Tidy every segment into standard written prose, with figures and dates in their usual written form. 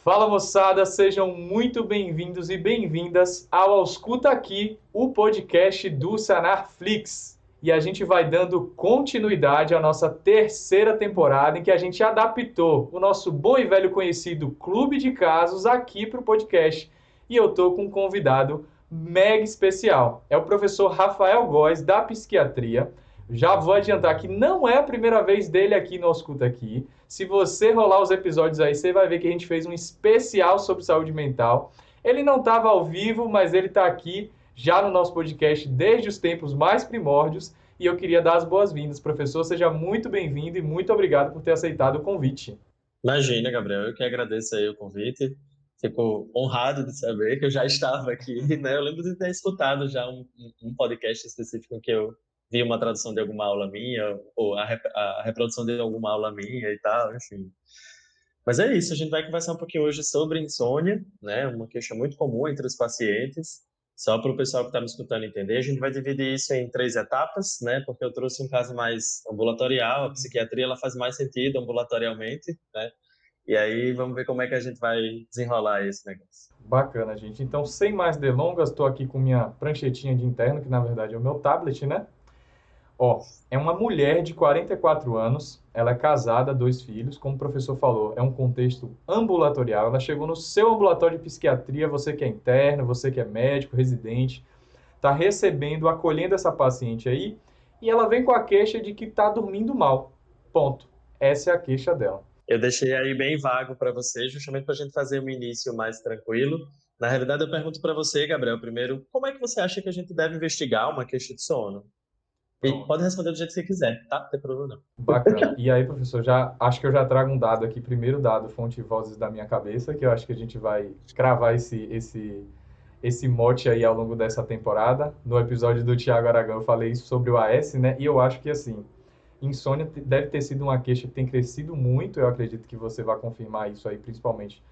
Fala moçada, sejam muito bem-vindos e bem-vindas ao Ausculta Aqui, o podcast do Sanarflix. E a gente vai dando continuidade à nossa terceira temporada em que a gente adaptou o nosso bom e velho conhecido Clube de Casos aqui para o podcast. E eu tô com um convidado mega especial. É o professor Rafael Góes, da Psiquiatria. Já vou adiantar que não é a primeira vez dele aqui no Ausculta Aqui. Se você rolar os episódios aí, você vai ver que a gente fez um especial sobre saúde mental. Ele não estava ao vivo, mas ele está aqui já no nosso podcast desde os tempos mais primórdios. E eu queria dar as boas-vindas. Professor, seja muito bem-vindo e muito obrigado por ter aceitado o convite. Imagina, Gabriel, eu que agradeço aí o convite. Fico honrado de saber que eu já estava aqui, né? Eu lembro de ter escutado já um podcast específico em que eu vi uma tradução de alguma aula minha, ou a reprodução de alguma aula minha e tal, enfim. Mas é isso, a gente vai conversar um pouquinho hoje sobre insônia, né? Uma queixa muito comum entre os pacientes. Só para o pessoal que está me escutando entender, a gente vai dividir isso em três etapas, né? Porque eu trouxe um caso mais ambulatorial, a psiquiatria ela faz mais sentido ambulatorialmente, né? E aí vamos ver como é que a gente vai desenrolar esse negócio. Bacana, gente. Então, sem mais delongas, estou aqui com minha pranchetinha de interno, que na verdade é o meu tablet, né? Ó, é uma mulher de 44 anos, ela é casada, 2 filhos, como o professor falou, é um contexto ambulatorial. Ela chegou no seu ambulatório de psiquiatria, você que é interno, você que é médico, residente, está recebendo, acolhendo essa paciente aí, e ela vem com a queixa de que está dormindo mal. Ponto. Essa é a queixa dela. Eu deixei aí bem vago para você, justamente para a gente fazer um início mais tranquilo. Na realidade, eu pergunto para você, Gabriel, primeiro, como é que você acha que a gente deve investigar uma queixa de sono? E Pronto. pode responder do jeito que você quiser, tá? Não tem problema não. Bacana. E aí, professor, já acho que eu já trago um dado aqui, primeiro dado, fonte e vozes da minha cabeça, que eu acho que a gente vai cravar esse mote aí ao longo dessa temporada. No episódio do Tiago Aragão eu falei sobre o AS, né? E eu acho que assim, insônia deve ter sido uma queixa que tem crescido muito. Eu acredito que você vai confirmar isso aí, principalmente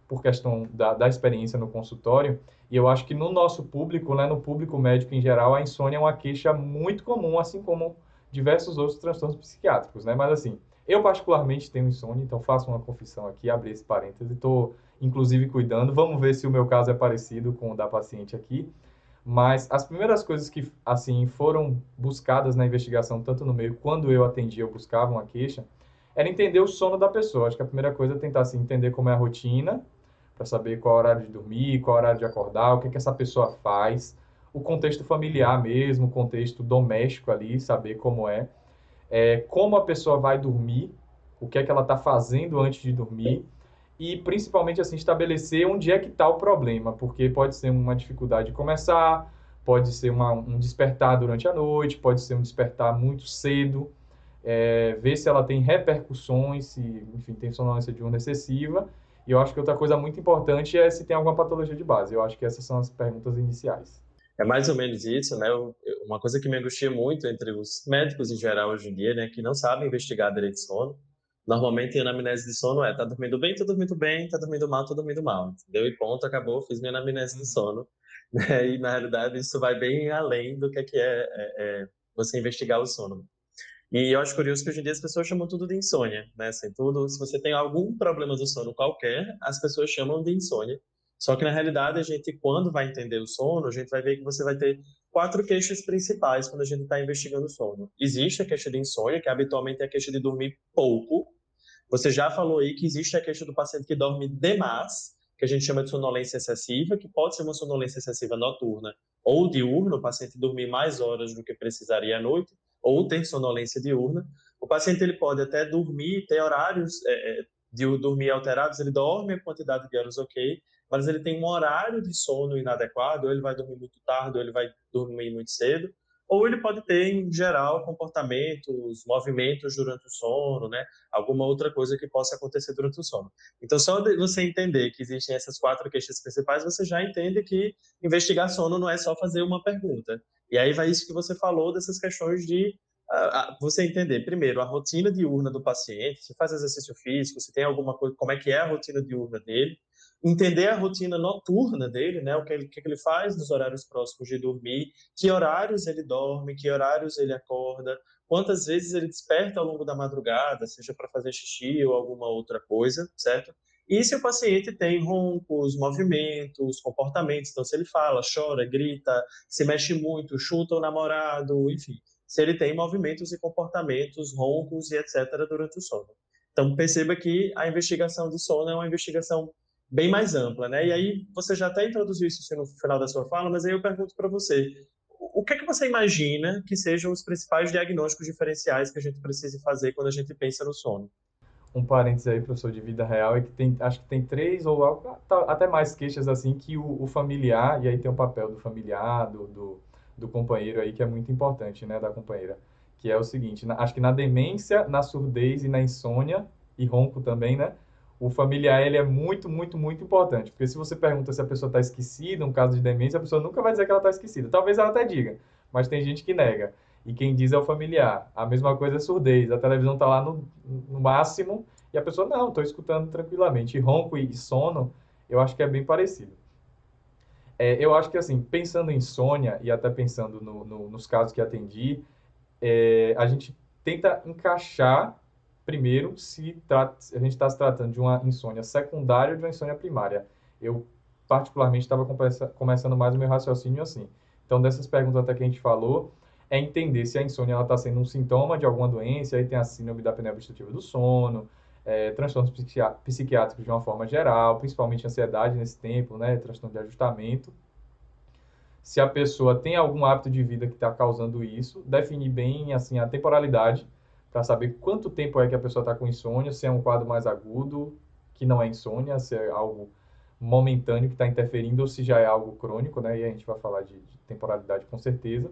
por questão da experiência no consultório. E eu acho que no nosso público, né, no público médico em geral, a insônia é uma queixa muito comum, assim como diversos outros transtornos psiquiátricos, né? Mas assim, eu particularmente tenho insônia, então faço uma confissão aqui, abri esse parêntese, estou inclusive cuidando. Vamos ver se o meu caso é parecido com o da paciente aqui. Mas as primeiras coisas que assim foram buscadas na investigação, tanto no meio quando eu atendia, eu buscava uma queixa, era entender o sono da pessoa. Acho que a primeira coisa é tentar assim, entender como é a rotina, para saber qual é o horário de dormir, qual é o horário de acordar, o que é que essa pessoa faz, o contexto familiar mesmo, o contexto doméstico ali, saber como como a pessoa vai dormir, o que é que ela está fazendo antes de dormir e principalmente assim estabelecer onde é que está o problema, porque pode ser uma dificuldade de começar, pode ser um despertar durante a noite, pode ser um despertar muito cedo, ver se ela tem repercussões, se, enfim, tem sonolência diurna excessiva. E eu acho que outra coisa muito importante é se tem alguma patologia de base. Eu acho que essas são as perguntas iniciais. É mais ou menos isso, né? Uma coisa que me angustia muito entre os médicos em geral hoje em dia, né, que não sabem investigar direito de sono. Normalmente a anamnese de sono tá dormindo bem, tá dormindo bem, tá dormindo mal, tá dormindo mal, entendeu? E ponto, acabou, fiz minha anamnese de Uhum. sono. Né? E na realidade isso vai bem além do que é você investigar o sono. E eu acho curioso que hoje em dia as pessoas chamam tudo de insônia, né? Assim, tudo, se você tem algum problema do sono qualquer, as pessoas chamam de insônia. Só que na realidade a gente, quando vai entender o sono, a gente vai ver que você vai ter quatro queixas principais quando a gente está investigando o sono. Existe a queixa de insônia, que habitualmente é a queixa de dormir pouco. Você já falou aí que existe a queixa do paciente que dorme demais, que a gente chama de sonolência excessiva, que pode ser uma sonolência excessiva noturna ou diurna, o paciente dormir mais horas do que precisaria à noite, ou ter sonolência diurna. O paciente ele pode até dormir, ter horários de dormir alterados, ele dorme a quantidade de horas ok, mas ele tem um horário de sono inadequado, ou ele vai dormir muito tarde, ou ele vai dormir muito cedo, ou ele pode ter, em geral, comportamentos, movimentos durante o sono, né? Alguma outra coisa que possa acontecer durante o sono. Então, só de você entender que existem essas quatro queixas principais, você já entende que investigar sono não é só fazer uma pergunta. E aí vai isso que você falou dessas questões de você entender, primeiro, a rotina diurna do paciente, se faz exercício físico, se tem alguma coisa, como é que é a rotina diurna dele, entender a rotina noturna dele, né, que ele faz nos horários próximos de dormir, que horários ele dorme, que horários ele acorda, quantas vezes ele desperta ao longo da madrugada, seja para fazer xixi ou alguma outra coisa, certo? E se o paciente tem roncos, movimentos, comportamentos, então se ele fala, chora, grita, se mexe muito, chuta o namorado, enfim, se ele tem movimentos e comportamentos, roncos e etc. durante o sono. Então perceba que a investigação do sono é uma investigação bem mais ampla, né? E aí você já até introduziu isso no final da sua fala, mas aí eu pergunto para você, o que é que você imagina que sejam os principais diagnósticos diferenciais que a gente precisa fazer quando a gente pensa no sono? Um parênteses aí, professor, de vida real, é que tem, acho que tem três ou até mais queixas assim que o familiar, e aí tem o papel do familiar, do companheiro aí, que é muito importante, né, da companheira, que é o seguinte, acho que na demência, na surdez e na insônia, e ronco também, né, o familiar, ele é muito, muito, muito importante, porque se você pergunta se a pessoa está esquecida, um caso de demência, a pessoa nunca vai dizer que ela está esquecida, talvez ela até diga, mas tem gente que nega. E quem diz é o familiar. A mesma coisa é surdez. A televisão está lá no máximo e a pessoa, não, estou escutando tranquilamente. E ronco e sono, eu acho que é bem parecido. Eu acho que, assim, pensando em insônia e até pensando nos casos que atendi, a gente tenta encaixar, primeiro, se a gente está se tratando de uma insônia secundária ou de uma insônia primária. Eu, particularmente, estava começando mais o meu raciocínio assim. Então, dessas perguntas até que a gente falou, é entender se a insônia está sendo um sintoma de alguma doença, aí tem a síndrome da apneia obstrutiva do sono, transtornos psiquiátricos de uma forma geral, principalmente ansiedade nesse tempo, né, transtorno de ajustamento. Se a pessoa tem algum hábito de vida que está causando isso, definir bem assim a temporalidade para saber quanto tempo é que a pessoa está com insônia, se é um quadro mais agudo, que não é insônia, se é algo momentâneo que está interferindo ou se já é algo crônico, né? E a gente vai falar de temporalidade com certeza.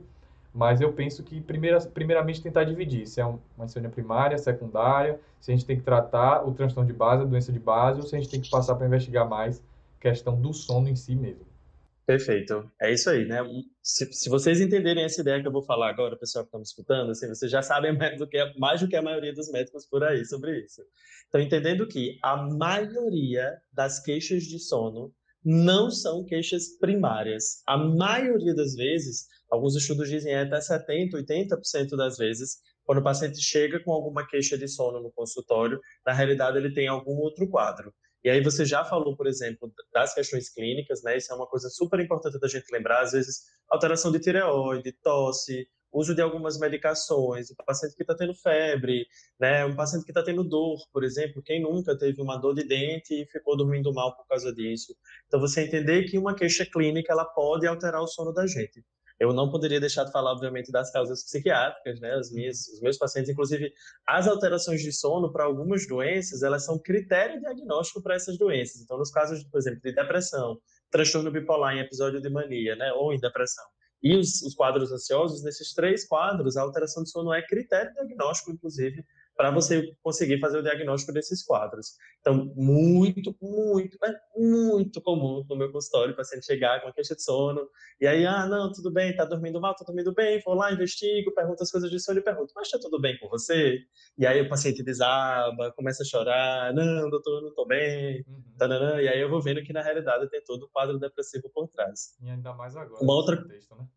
Mas eu penso que primeiramente tentar dividir se é uma insônia primária, secundária, se a gente tem que tratar o transtorno de base, a doença de base, ou se a gente tem que passar para investigar mais questão do sono em si mesmo. Perfeito. É isso aí, né? Se vocês entenderem essa ideia que eu vou falar agora, o pessoal que está me escutando, assim, vocês já sabem mais do que a maioria dos médicos por aí sobre isso. Então, entendendo que a maioria das queixas de sono não são queixas primárias. A maioria das vezes, alguns estudos dizem até 70, 80% das vezes, quando o paciente chega com alguma queixa de sono no consultório, na realidade ele tem algum outro quadro. E aí você já falou, por exemplo, das questões clínicas, né? Isso é uma coisa super importante da gente lembrar. Às vezes, alteração de tireoide, tosse, uso de algumas medicações, o paciente que está tendo febre, né? Um paciente que está tendo dor, por exemplo, quem nunca teve uma dor de dente e ficou dormindo mal por causa disso. Então, você entender que uma queixa clínica, ela pode alterar o sono da gente. Eu não poderia deixar de falar, obviamente, das causas psiquiátricas, né? Os meus pacientes, inclusive, as alterações de sono para algumas doenças, elas são critério diagnóstico para essas doenças. Então, nos casos, por exemplo, de depressão, transtorno bipolar em episódio de mania, né, ou em depressão, e os quadros ansiosos, nesses três quadros, a alteração de sono é critério diagnóstico, inclusive, para você conseguir fazer o diagnóstico desses quadros. Então, muito comum no meu consultório o paciente chegar com uma queixa de sono, e aí, não, tudo bem, tá dormindo mal, tá dormindo bem, vou lá, investigo, pergunto as coisas de sono e pergunto, mas tá tudo bem com você? E aí o paciente desaba, começa a chorar, não, doutor, eu não tô bem, Uhum. tarará, e aí eu vou vendo que na realidade tem todo o quadro depressivo por trás. E ainda mais agora, Uma nesse outra contexto, né?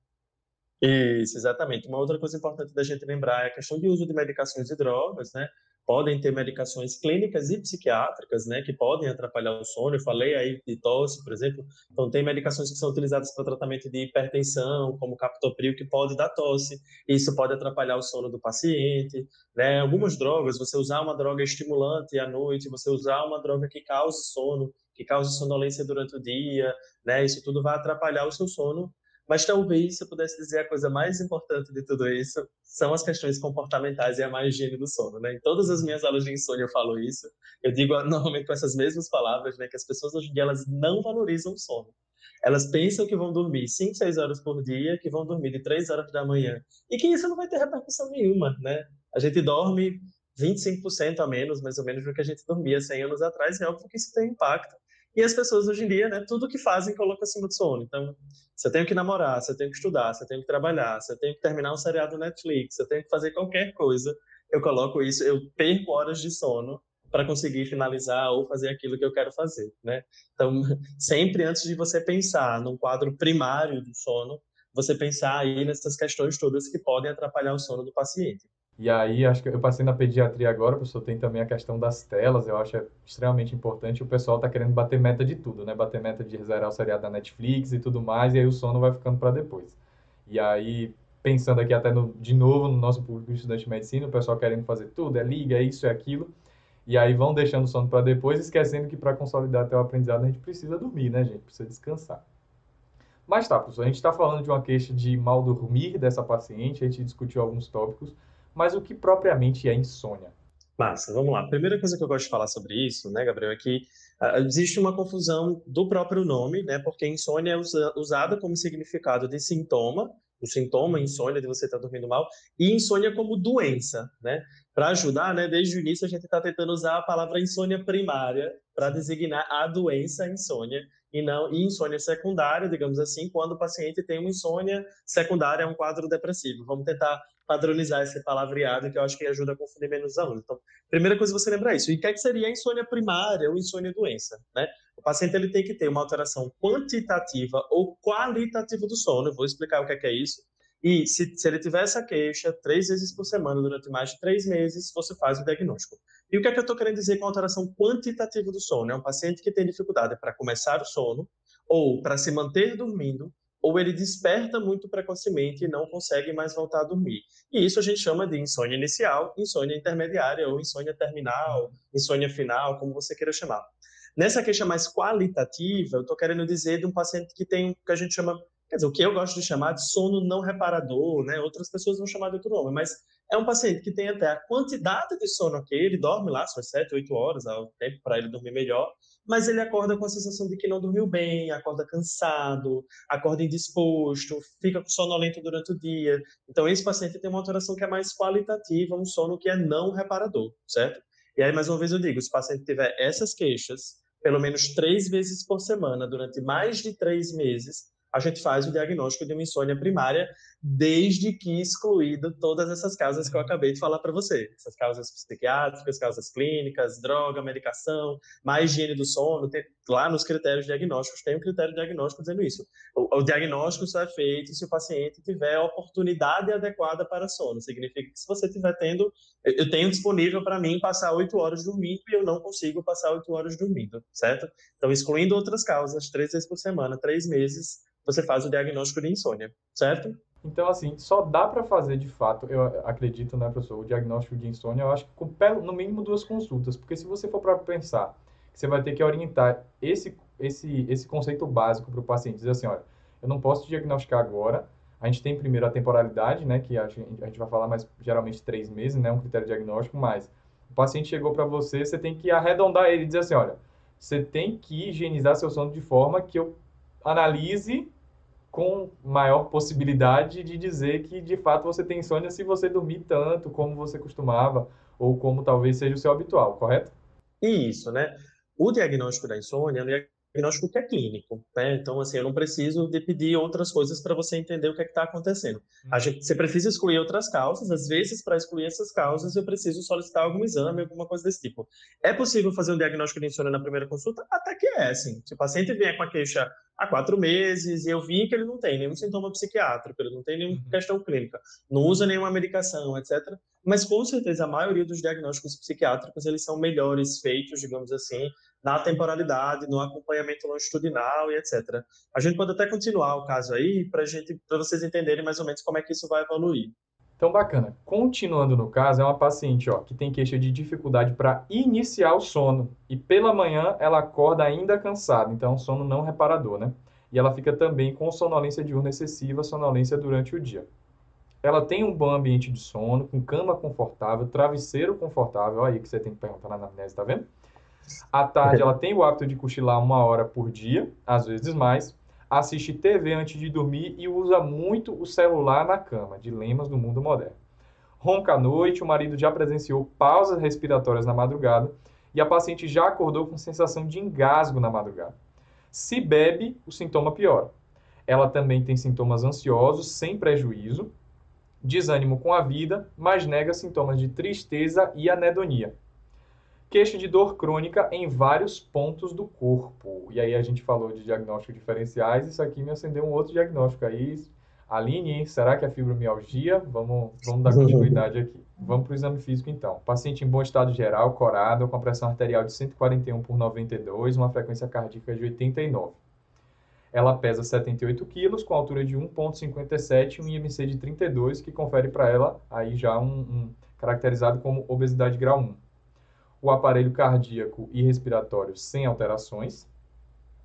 Isso, exatamente. Uma outra coisa importante da gente lembrar é a questão de uso de medicações e drogas, né? Podem ter medicações clínicas e psiquiátricas, né, que podem atrapalhar o sono. Eu falei aí de tosse, por exemplo. Então, tem medicações que são utilizadas para tratamento de hipertensão, como captopril, que pode dar tosse. Isso pode atrapalhar o sono do paciente, né? Algumas drogas, você usar uma droga estimulante à noite, você usar uma droga que cause sono, que cause sonolência durante o dia, né? Isso tudo vai atrapalhar o seu sono, mas talvez, se eu pudesse dizer, a coisa mais importante de tudo isso são as questões comportamentais e a má higiene do sono, né? Em todas as minhas aulas de insônia eu falo isso. Eu digo normalmente com essas mesmas palavras, né? Que as pessoas hoje em dia elas não valorizam o sono. Elas pensam que vão dormir 5, 6 horas por dia, que vão dormir de 3 horas da manhã e que isso não vai ter repercussão nenhuma, né? A gente dorme 25% a menos, mais ou menos, do que a gente dormia 100 anos atrás, e é óbvio que isso tem impacto. E as pessoas hoje em dia, né, tudo que fazem coloca acima do sono. Então, se eu tenho que namorar, se eu tenho que estudar, se eu tenho que trabalhar, se eu tenho que terminar um seriado Netflix, se eu tenho que fazer qualquer coisa, eu coloco isso, eu perco horas de sono para conseguir finalizar ou fazer aquilo que eu quero fazer, né? Então, sempre antes de você pensar num quadro primário do sono, você pensar aí nessas questões todas que podem atrapalhar o sono do paciente. E aí, acho que eu passei na pediatria agora, professor, tem também a questão das telas, eu acho extremamente importante. O pessoal tá querendo bater meta de tudo, né? Bater meta de zerar o seriado da Netflix e tudo mais, e aí o sono vai ficando para depois. E aí, pensando aqui até de novo no nosso público de estudante de medicina, o pessoal querendo fazer tudo, é liga, é isso, é aquilo, e aí vão deixando o sono para depois, esquecendo que para consolidar até o aprendizado a gente precisa dormir, né, gente? Precisa descansar. Mas tá, professor, a gente está falando de uma queixa de mal dormir dessa paciente, a gente discutiu alguns tópicos, mas o que propriamente é insônia? Massa, vamos lá. A primeira coisa que eu gosto de falar sobre isso, né, Gabriel, é que existe uma confusão do próprio nome, né, porque insônia é usada como significado de sintoma, o sintoma insônia de você estar dormindo mal, e insônia como doença, né? Para ajudar, né, desde o início a gente está tentando usar a palavra insônia primária para designar a doença insônia e não e insônia secundária, digamos assim, quando o paciente tem uma insônia secundária a um quadro depressivo. Vamos tentar padronizar esse palavreado que eu acho que ajuda a confundir menos os alunos. Então, primeira coisa você lembrar isso. E o que é que seria a insônia primária ou insônia doença, né? O paciente ele tem que ter uma alteração quantitativa ou qualitativa do sono. Eu vou explicar o que é isso. E se ele tiver essa queixa 3 vezes por semana durante mais de 3 meses, você faz o diagnóstico. E o que é que eu estou querendo dizer com alteração quantitativa do sono? É um paciente que tem dificuldade para começar o sono ou para se manter dormindo, ou ele desperta muito precocemente e não consegue mais voltar a dormir. E isso a gente chama de insônia inicial, insônia intermediária ou insônia terminal, insônia final, como você queira chamar. Nessa queixa mais qualitativa, eu estou querendo dizer de um paciente que tem o que a gente chama, quer dizer, o que eu gosto de chamar de sono não reparador, né? Outras pessoas vão chamar de outro nome, mas é um paciente que tem até a quantidade de sono que ele dorme lá, suas 7, 8 horas, é o tempo para ele dormir melhor, mas ele acorda com a sensação de que não dormiu bem, acorda cansado, acorda indisposto, fica sonolento durante o dia. Então, esse paciente tem uma alteração que é mais qualitativa, um sono que é não reparador, certo? E aí, mais uma vez, eu digo: se o paciente tiver essas queixas, pelo menos 3 vezes por semana, durante mais de 3 meses, a gente faz o diagnóstico de uma insônia primária, desde que excluído todas essas causas que eu acabei de falar para você. Essas causas psiquiátricas, causas clínicas, droga, medicação, má higiene do sono. Lá nos critérios diagnósticos tem um critério diagnóstico dizendo isso. O diagnóstico só é feito se o paciente tiver oportunidade adequada para sono. Significa que se você estiver tendo, eu tenho disponível para mim passar 8 horas dormindo e eu não consigo passar 8 horas dormindo, certo? Então, excluindo outras causas, 3 vezes por semana, 3 meses, você faz o diagnóstico de insônia, certo? Então, assim, só dá para fazer de fato, eu acredito, né, professor, o diagnóstico de insônia, eu acho que com no mínimo 2 consultas, porque se você for para pensar que você vai ter que orientar esse conceito básico para o paciente, dizer assim, olha, eu não posso te diagnosticar agora, a gente tem primeiro a temporalidade, né, que a gente vai falar mais geralmente 3 meses, né, um critério diagnóstico, mas o paciente chegou para você, você tem que arredondar ele e dizer assim, olha, você tem que higienizar seu sono de forma que eu analise com maior possibilidade de dizer que de fato você tem insônia se você dormir tanto como você costumava ou como talvez seja o seu habitual, correto? E isso, né? O diagnóstico da insônia é um diagnóstico que é clínico, né? Então, assim, eu não preciso de pedir outras coisas para você entender o que é que está acontecendo. Você precisa excluir outras causas, às vezes, para excluir essas causas, eu preciso solicitar algum exame, alguma coisa desse tipo. É possível fazer um diagnóstico de insônia na primeira consulta? Até que é, assim. Se o paciente vier com a queixa há 4 meses e eu vi que ele não tem nenhum sintoma psiquiátrico, ele não tem nenhuma Uhum. questão clínica, não usa nenhuma medicação, etc., mas com certeza a maioria dos diagnósticos psiquiátricos eles são melhores feitos, digamos assim, na temporalidade, no acompanhamento longitudinal e etc. A gente pode até continuar o caso aí para vocês entenderem mais ou menos como é que isso vai evoluir. Então, bacana. Continuando no caso, é uma paciente ó, que tem queixa de dificuldade para iniciar o sono e pela manhã ela acorda ainda cansada, então é um sono não reparador, né? E ela fica também com sonolência diurna excessiva, sonolência durante o dia. Ela tem um bom ambiente de sono, com cama confortável, travesseiro confortável. Olha aí que você tem que perguntar na anamnese, tá vendo? À tarde, ela tem o hábito de cochilar 1 hora por dia, às vezes mais. Assiste TV antes de dormir e usa muito o celular na cama. Dilemas do mundo moderno. Ronca à noite, o marido já presenciou pausas respiratórias na madrugada e a paciente já acordou com sensação de engasgo na madrugada. Se bebe, o sintoma piora. Ela também tem sintomas ansiosos, sem prejuízo, desânimo com a vida, mas nega sintomas de tristeza e anedonia. Queixa de dor crônica em vários pontos do corpo. E aí a gente falou de diagnósticos diferenciais, isso aqui me acendeu um outro diagnóstico aí. Aline, será que é fibromialgia? Vamos dar continuidade aqui. Vamos para o exame físico, então. Paciente em bom estado geral, corado, com pressão arterial de 141 por 92, uma frequência cardíaca de 89. Ela pesa 78 quilos, com altura de 1,57 e um IMC de 32, que confere para ela aí já caracterizado como obesidade grau 1. O aparelho cardíaco e respiratório sem alterações.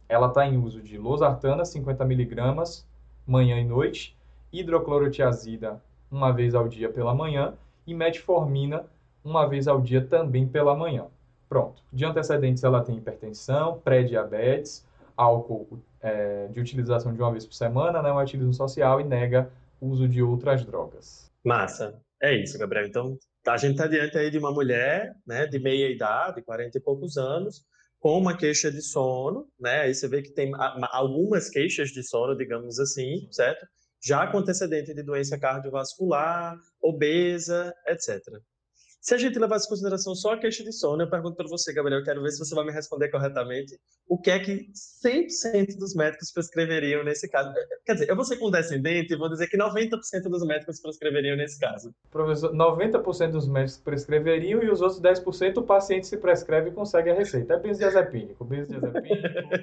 Ela está em uso de losartana, 50 miligramas, manhã e noite, hidroclorotiazida uma vez ao dia pela manhã e metformina uma vez ao dia também pela manhã. Pronto. De antecedentes, ela tem hipertensão, pré-diabetes, álcool de utilização de uma vez por semana, né, um ativismo social e nega o uso de outras drogas. Massa. É isso, Gabriel. Então, a gente está diante aí de uma mulher, né, de meia idade, 40 e poucos anos, com uma queixa de sono, né? Aí você vê que tem algumas queixas de sono, digamos assim, certo? Já com antecedente de doença cardiovascular, obesa, etc. Se a gente levasse em consideração só a queixa de sono, eu pergunto para você, Gabriel, eu quero ver se você vai me responder corretamente. O que é que 100% dos médicos prescreveriam nesse caso? Quer dizer, eu vou ser condescendente e vou dizer que 90% dos médicos prescreveriam nesse caso. Professor, 90% dos médicos prescreveriam e os outros 10% o paciente se prescreve e consegue a receita. É benzodiazepínico,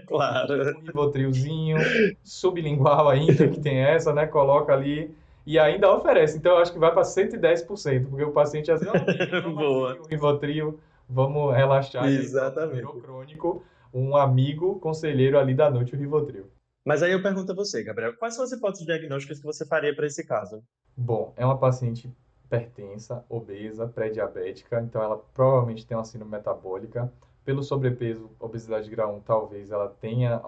Claro. um ribotrilzinho, sublingual ainda, que tem essa, né? Coloca ali e ainda oferece. Então, eu acho que vai para 110%, porque o paciente às vezes, Boa. um ribotril, vamos relaxar, e aí pronto, virou Exatamente. crônico, um amigo conselheiro ali da noite, o ribotril. Mas aí eu pergunto a você, Gabriel, quais são as hipóteses diagnósticas que você faria para esse caso? Bom, é uma paciente hipertensa, obesa, pré-diabética, então ela provavelmente tem uma síndrome metabólica. Pelo sobrepeso, obesidade grau 1, talvez ela tenha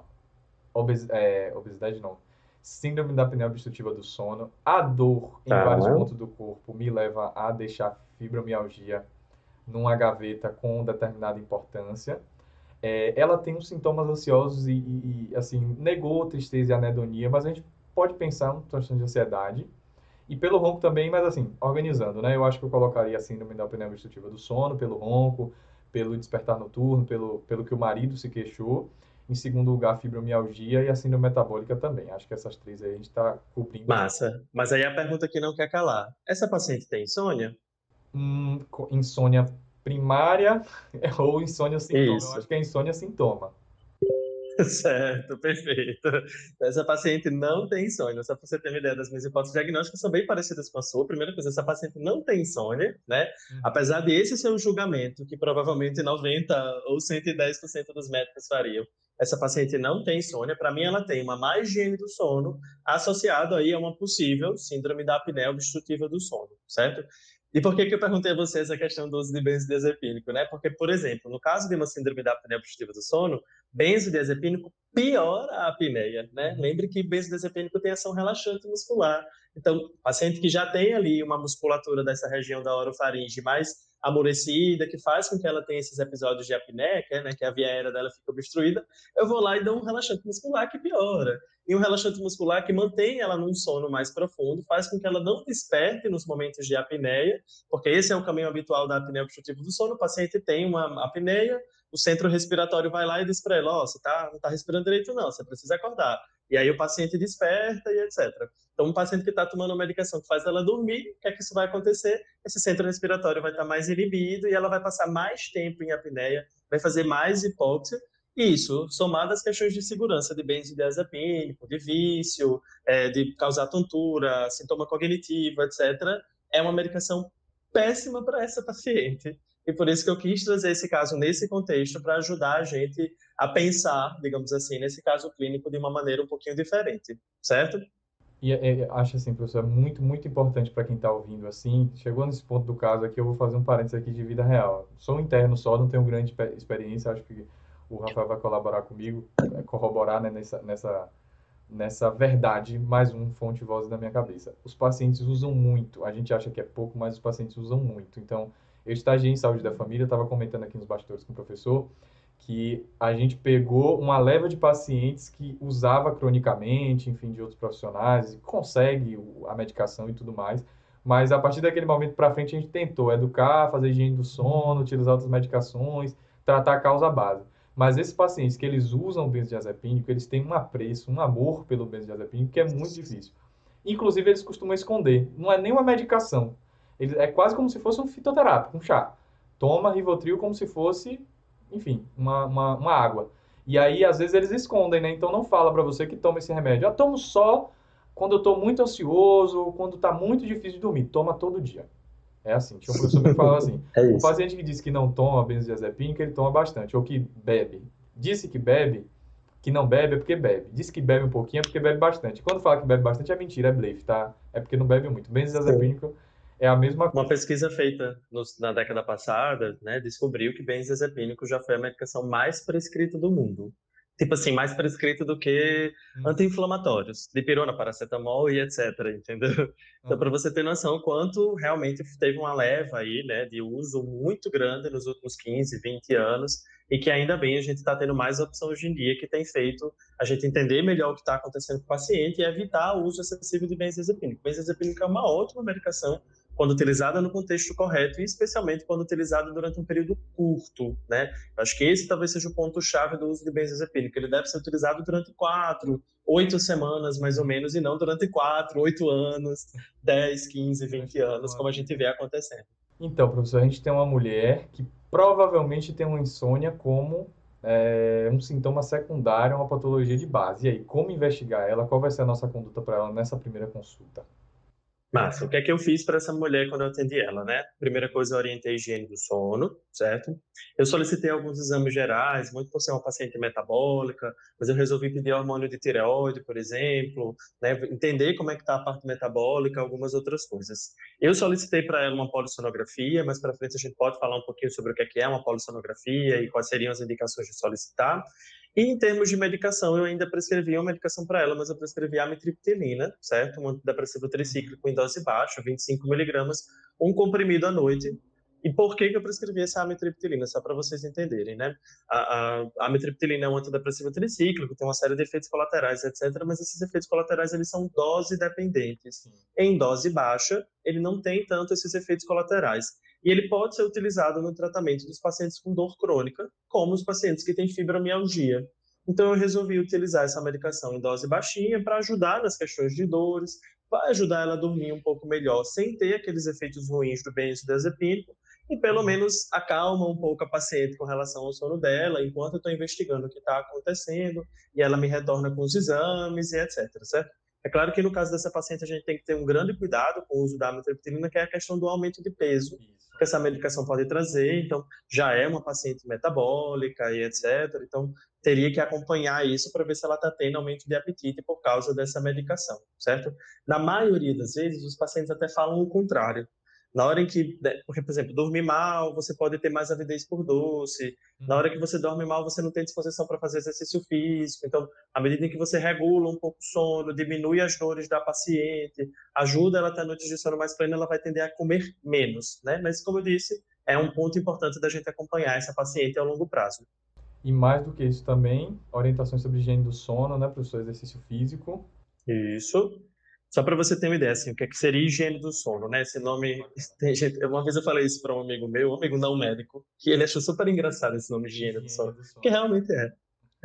obesidade não, síndrome da apneia obstrutiva do sono. A dor em Tá. vários pontos do corpo me leva a deixar fibromialgia numa gaveta com determinada importância. Ela tem uns sintomas ansiosos assim, negou tristeza e anedonia, mas a gente pode pensar um transtorno de ansiedade. E pelo ronco também, mas assim, organizando, né? Eu acho que eu colocaria a síndrome da apneia obstrutiva do sono, pelo ronco, pelo despertar noturno, pelo que o marido se queixou. Em segundo lugar, a fibromialgia e a síndrome metabólica também. Acho que essas três aí a gente está cobrindo bem. Massa. Mas aí a pergunta que não quer calar. Essa paciente tem insônia? Insônia primária ou insônia sintoma? Eu Isso. acho que é insônia sintoma. Certo, perfeito. Essa paciente não tem insônia. Só para você ter uma ideia das minhas hipóteses diagnósticas, são bem parecidas com a sua. Primeira coisa, essa paciente não tem insônia, né? Uhum. Apesar de esse ser um julgamento que provavelmente 90 ou 110% dos médicos fariam. Essa paciente não tem insônia. Para mim, ela tem uma má higiene do sono associado aí a uma possível síndrome da apneia obstrutiva do sono, certo? E por que que eu perguntei a você essa questão do uso de benzodiazepínico, né? Porque, por exemplo, no caso de uma síndrome da apneia obstrutiva do sono, benzodiazepínico piora a apneia, né? Lembre que benzodiazepínico tem ação relaxante muscular. Então, paciente que já tem ali uma musculatura dessa região da orofaringe mais amolecida, que faz com que ela tenha esses episódios de apneia, que a via aérea dela fica obstruída, eu vou lá e dou um relaxante muscular que piora. E um relaxante muscular que mantém ela num sono mais profundo, faz com que ela não desperte nos momentos de apneia, porque esse é o caminho habitual da apneia obstrutiva do sono. O paciente tem uma apneia, o centro respiratório vai lá e diz para ele, ó, você não está respirando direito não, você precisa acordar. E aí o paciente desperta e etc. Então, um paciente que está tomando uma medicação que faz ela dormir, o que é que isso vai acontecer? Esse centro respiratório vai estar mais inibido e ela vai passar mais tempo em apneia, vai fazer mais hipóxia. E isso, somado às questões de segurança de benzodiazepínico, de vício, de causar tontura, sintoma cognitivo, etc., é uma medicação péssima para essa paciente. E por isso que eu quis trazer esse caso nesse contexto para ajudar a gente a pensar, digamos assim, nesse caso clínico de uma maneira um pouquinho diferente, certo? E acho assim, professor, é muito, muito importante para quem está ouvindo assim. Chegou nesse ponto do caso aqui, eu vou fazer um parênteses aqui de vida real. Sou um interno só, não tenho grande experiência, acho que o Rafael vai colaborar comigo, corroborar, né, nessa verdade, mais um fonte voz da minha cabeça. Os pacientes usam muito, a gente acha que é pouco, mas os pacientes usam muito. Então, eu estagiei em saúde da família, estava comentando aqui nos bastidores com o professor, que a gente pegou uma leva de pacientes que usava cronicamente, enfim, de outros profissionais, consegue a medicação e tudo mais, mas a partir daquele momento para frente a gente tentou educar, fazer higiene do sono, utilizar outras medicações, tratar a causa base. Mas esses pacientes que eles usam o benzodiazepínico, eles têm um apreço, um amor pelo benzodiazepínico que é muito difícil. Inclusive, eles costumam esconder. Não é nem uma medicação. É quase como se fosse um fitoterápico, um chá. Toma Rivotril como se fosse, enfim, uma água. E aí, às vezes, eles escondem, né? Então, não fala para você que toma esse remédio. Eu tomo só quando eu estou muito ansioso, quando está muito difícil de dormir. Toma todo dia. É assim. Tinha um professor meu que falava assim: É o isso. paciente que diz que não toma benzodiazepínica, ele toma bastante. Ou que bebe. Disse que bebe, que não bebe é porque bebe. Diz que bebe um pouquinho é porque bebe bastante. Quando fala que bebe bastante é mentira, é blefe, tá? É porque não bebe muito. Sim. Benzodiazepínico é a mesma Uma coisa. pesquisa feita na década passada, né, descobriu que benzodiazepínico já foi a medicação mais prescrita do mundo. Tipo assim, mais prescrita do que Uhum, anti-inflamatórios, dipirona, paracetamol e etc, entendeu? Então, para uhum. você ter noção quanto realmente teve uma leva aí, né, de uso muito grande nos últimos 15, 20 anos, e que ainda bem a gente está tendo mais opção hoje em dia que tem feito a gente entender melhor o que está acontecendo com o paciente e evitar o uso excessivo de benzodiazepínico. Benzodiazepínico é uma ótima medicação quando utilizada no contexto correto e especialmente quando utilizada durante um período curto, né? Acho que esse talvez seja o ponto-chave do uso de benzodiazepínico. Ele deve ser utilizado durante 4, 8 semanas, mais ou menos, e não durante 4, 8 anos, 10, 15, Durante 20 toda anos, uma como a gente vida. vê acontecendo. Então, professor, a gente tem uma mulher que provavelmente tem uma insônia como um sintoma secundário, uma patologia de base. E aí, como investigar ela? Qual vai ser a nossa conduta para ela nessa primeira consulta? Massa, o que é que eu fiz para essa mulher quando eu atendi ela, né? Primeira coisa, eu orientei a higiene do sono, certo? Eu solicitei alguns exames gerais, muito por ser uma paciente metabólica, mas eu resolvi pedir hormônio de tireoide, por exemplo, né? Entender como é que está a parte metabólica, algumas outras coisas. Eu solicitei para ela uma polissonografia, mas para frente a gente pode falar um pouquinho sobre o que é uma polissonografia e quais seriam as indicações de solicitar. E em termos de medicação, eu ainda prescrevi uma medicação para ela, mas eu prescrevi amitriptilina, certo? Um antidepressivo Uhum. tricíclico em dose baixa, 25 miligramas, um comprimido à noite. E por que que eu prescrevi essa amitriptilina? Só para vocês entenderem, né? A amitriptilina é um antidepressivo tricíclico, tem uma série de efeitos colaterais, etc. Mas esses efeitos colaterais, eles são dose dependentes. Sim. Em dose baixa, ele não tem tanto esses efeitos colaterais. E ele pode ser utilizado no tratamento dos pacientes com dor crônica, como os pacientes que têm fibromialgia. Então, eu resolvi utilizar essa medicação em dose baixinha para ajudar nas questões de dores, vai ajudar ela a dormir um pouco melhor, sem ter aqueles efeitos ruins do benzodiazepínico, e pelo Uhum. menos acalma um pouco a paciente com relação ao sono dela, enquanto eu estou investigando o que está acontecendo, e ela me retorna com os exames e etc, certo? É claro que no caso dessa paciente a gente tem que ter um grande cuidado com o uso da amitriptilina, que é a questão do aumento de peso, Isso. que essa medicação pode trazer, então já é uma paciente metabólica e etc. Então teria que acompanhar isso para ver se ela está tendo aumento de apetite por causa dessa medicação, certo? Na maioria das vezes, os pacientes até falam o contrário. Na hora em que, porque, por exemplo, dormir mal, você pode ter mais avidez por doce. Na Uhum. hora que você dorme mal, você não tem disposição para fazer exercício físico. Então, à medida em que você regula um pouco o sono, diminui as dores da paciente, ajuda ela a ter a noite de sono mais plena, ela vai tender a comer menos, né? Mas, como eu disse, é um ponto importante da gente acompanhar essa paciente ao longo prazo. E mais do que isso também, orientações sobre higiene do sono, né, professor? Exercício físico. Isso. Só para você ter uma ideia, assim, o que, é que seria higiene do sono, né? Esse nome, Bacana. tem gente, uma vez eu falei isso para um amigo meu, um amigo não médico, que ele achou super engraçado esse nome higiene do Higiene sono, do que sono. realmente é.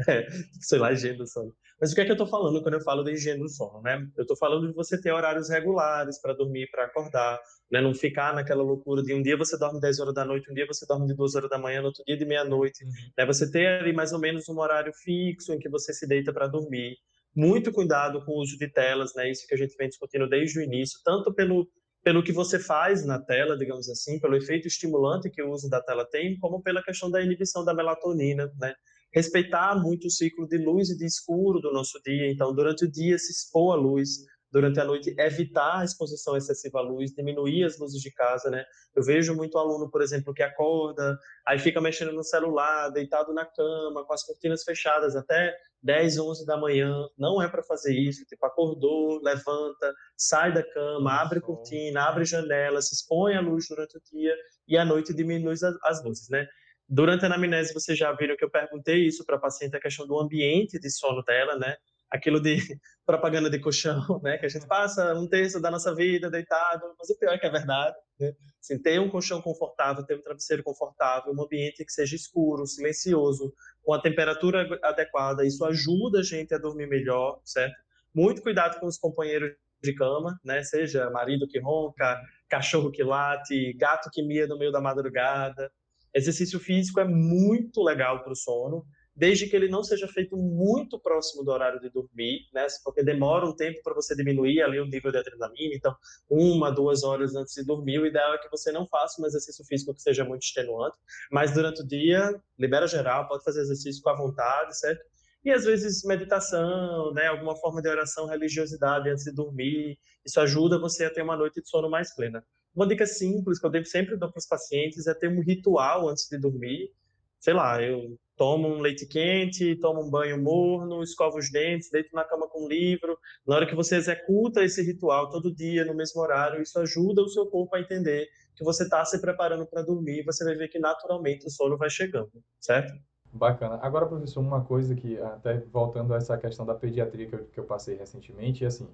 É, sei lá, higiene do sono. Mas o que é que eu tô falando quando eu falo de higiene do sono, né? Eu tô falando de você ter horários regulares para dormir, para acordar, né? Não ficar naquela loucura de um dia você dorme 10 horas da noite, um dia você dorme de 2 horas da manhã, no outro dia de meia-noite, Uhum. né? Você ter ali mais ou menos um horário fixo em que você se deita para dormir. Muito cuidado com o uso de telas, né? Isso que a gente vem discutindo desde o início, tanto pelo que você faz na tela, digamos assim, pelo efeito estimulante que o uso da tela tem, como pela questão da inibição da melatonina, né? Respeitar muito o ciclo de luz e de escuro do nosso dia. Então, durante o dia, se expor à luz. Durante a noite, evitar a exposição excessiva à luz, diminuir as luzes de casa, né? Eu vejo muito aluno, por exemplo, que acorda, aí fica mexendo no celular, deitado na cama, com as cortinas fechadas até 10, 11 da manhã. Não é para fazer isso. Tipo, acordou, levanta, sai da cama, Toma abre sol. cortina, abre janela, se expõe à luz durante o dia e à noite diminui as luzes, né? Durante a anamnese, vocês já viram que eu perguntei isso para a paciente, a questão do ambiente de sono dela, né? Aquilo de propaganda de colchão, né? Que a gente passa um terço da nossa vida deitado, mas o pior é que é verdade, né? Assim, ter um colchão confortável, ter um travesseiro confortável, um ambiente que seja escuro, silencioso, com a temperatura adequada, isso ajuda a gente a dormir melhor, certo? Muito cuidado com os companheiros de cama, né? Seja marido que ronca, cachorro que late, gato que mia no meio da madrugada. Exercício físico é muito legal para o sono, desde que ele não seja feito muito próximo do horário de dormir, né? Porque demora um tempo para você diminuir ali o nível de adrenalina. Então, 1, 2 horas antes de dormir, o ideal é que você não faça um exercício físico que seja muito extenuante, mas durante o dia, libera geral, pode fazer exercício com a vontade, certo? E às vezes meditação, né, alguma forma de oração, religiosidade antes de dormir, isso ajuda você a ter uma noite de sono mais plena. Uma dica simples que eu sempre dou para os pacientes é ter um ritual antes de dormir. Sei lá, eu tomo um leite quente, tomo um banho morno, escovo os dentes, deito na cama com um livro. Na hora que você executa esse ritual todo dia, no mesmo horário, isso ajuda o seu corpo a entender que você está se preparando para dormir, você vai ver que naturalmente o sono vai chegando, certo? Bacana. Agora, professor, uma coisa que, até voltando a essa questão da pediatria que eu passei recentemente, assim,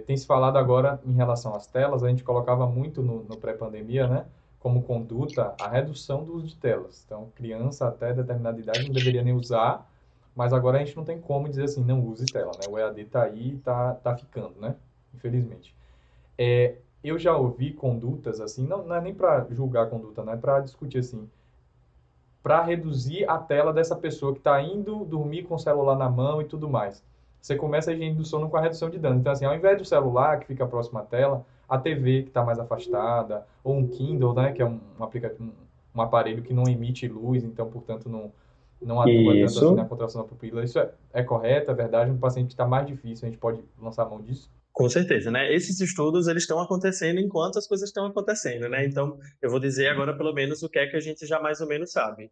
tem se falado agora em relação às telas, a gente colocava muito no pré-pandemia, né, como conduta a redução do uso de telas. Então, criança até determinada idade não deveria nem usar, mas agora a gente não tem como dizer assim, não use tela, né? O EAD está aí e tá ficando, né? Infelizmente. Eu já ouvi condutas assim, não é nem para julgar a conduta, não é para discutir assim, para reduzir a tela dessa pessoa que está indo dormir com o celular na mão e tudo mais. Você começa a higiene do sono com a redução de danos. Então, assim, ao invés do celular, que fica próximo à tela, a TV, que está mais afastada, ou um Kindle, né, que é um aplicativo, um aparelho que não emite luz, então, portanto, não atua tanto assim na Isso. contração da pupila. Isso é correto, é verdade? Um paciente que está mais difícil, a gente pode lançar a mão disso? Com certeza, né? Esses estudos eles estão acontecendo enquanto as coisas estão acontecendo, né? Então, eu vou dizer agora pelo menos o que é que a gente já mais ou menos sabe.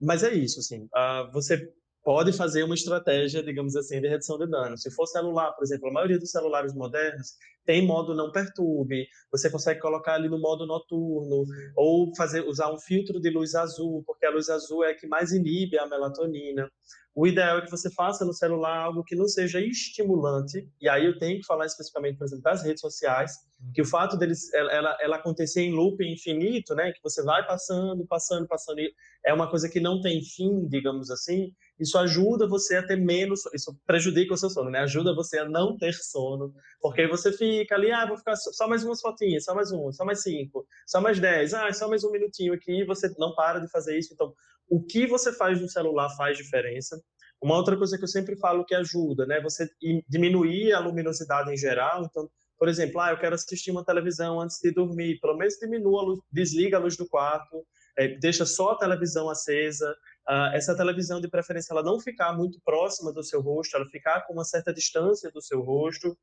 Mas é isso, assim. Você pode fazer uma estratégia, digamos assim, de redução de danos. Se for celular, por exemplo, a maioria dos celulares modernos tem modo não perturbe. Você consegue colocar ali no modo noturno ou usar um filtro de luz azul, porque a luz azul é a que mais inibe a melatonina. O ideal é que você faça no celular algo que não seja estimulante, e aí eu tenho que falar especificamente, por exemplo, das redes sociais, que o fato deles ela acontecer em loop infinito, né, que você vai passando, passando, passando, e é uma coisa que não tem fim, digamos assim, isso ajuda você a ter menos, isso prejudica o seu sono, né? Ajuda você a não ter sono, porque aí você fica ali, vou ficar só mais umas fotinhas, só mais uma, só mais 5, só mais 10, só mais um minutinho aqui, e você não para de fazer isso. Então, o que você faz no celular faz diferença. Uma outra coisa que eu sempre falo que ajuda, né? Você diminuir a luminosidade em geral. Então, por exemplo, eu quero assistir uma televisão antes de dormir. Pelo menos diminua a luz, desliga a luz do quarto, deixa só a televisão acesa. Essa televisão, de preferência, ela não ficar muito próxima do seu rosto, ela ficar com uma certa distância do seu rosto.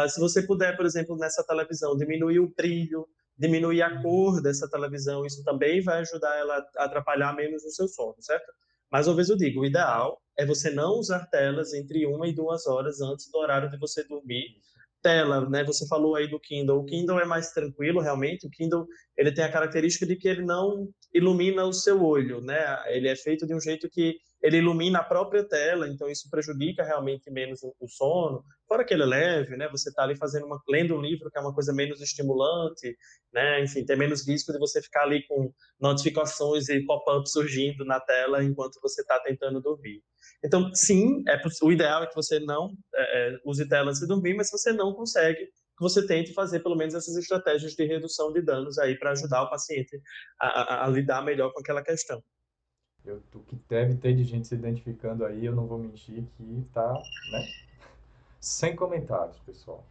Se você puder, por exemplo, nessa televisão, diminuir o brilho, diminuir a cor dessa televisão, isso também vai ajudar ela a atrapalhar menos o seu sono, certo? Mais uma vez eu digo, o ideal é você não usar telas entre 1 e 2 horas antes do horário de você dormir. Tela, né? Você falou aí do Kindle. O Kindle é mais tranquilo, realmente. O Kindle, ele tem a característica de que ele não ilumina o seu olho, né? Ele é feito de um jeito que ele ilumina a própria tela, então isso prejudica realmente menos o sono. Fora que ele é leve, né? Você está ali lendo um livro que é uma coisa menos estimulante, né? Enfim, tem menos risco de você ficar ali com notificações e pop-ups surgindo na tela enquanto você está tentando dormir. Então, sim, o ideal é que você não use tela antes de dormir, mas se você não consegue, que você tente fazer pelo menos essas estratégias de redução de danos aí para ajudar o paciente a lidar melhor com aquela questão. O que deve ter de gente se identificando aí, eu não vou mentir que tá, né? Sem comentários, pessoal.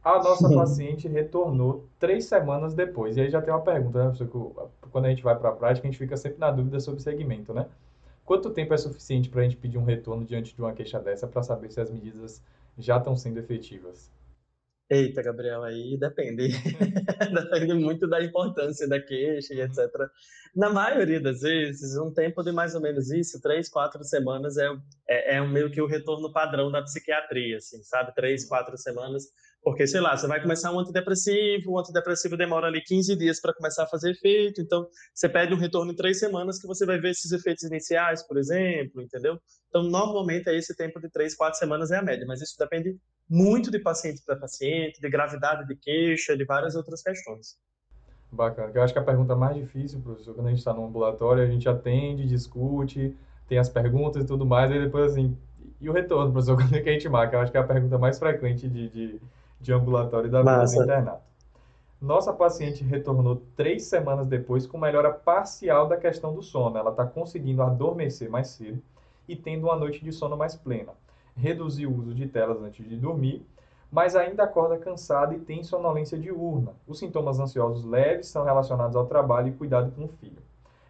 A nossa paciente retornou 3 semanas depois. E aí já tem uma pergunta, né, professor? Quando a gente vai para a prática, a gente fica sempre na dúvida sobre segmento, né? Quanto tempo é suficiente para a gente pedir um retorno diante de uma queixa dessa para saber se as medidas já estão sendo efetivas? Eita, Gabriel, aí depende. Depende muito da importância da queixa e Uhum. etc. Na maioria das vezes, um tempo de mais ou menos isso, 3, 4 semanas, é meio que o retorno padrão da psiquiatria, assim, sabe? 3, 4 semanas. Porque, sei lá, você vai começar o antidepressivo demora ali 15 dias para começar a fazer efeito, então você pede um retorno em 3 semanas que você vai ver esses efeitos iniciais, por exemplo, entendeu? Então, normalmente, é esse tempo de 3, 4 semanas é a média, mas isso depende muito de paciente para paciente, de gravidade de queixa, de várias outras questões. Bacana. Eu acho que a pergunta mais difícil, professor, quando a gente está no ambulatório, a gente atende, discute, tem as perguntas e tudo mais, aí depois assim, E o retorno, professor, quando é que a gente marca? Eu acho que é a pergunta mais frequente de ambulatório da vida no Massa. internato. Nossa paciente retornou 3 semanas depois com melhora parcial da questão do sono. Ela está conseguindo adormecer mais cedo e tendo uma noite de sono mais plena. Reduziu o uso de telas antes de dormir, mas ainda acorda cansada e tem sonolência diurna. Os sintomas ansiosos leves são relacionados ao trabalho e cuidado com o filho.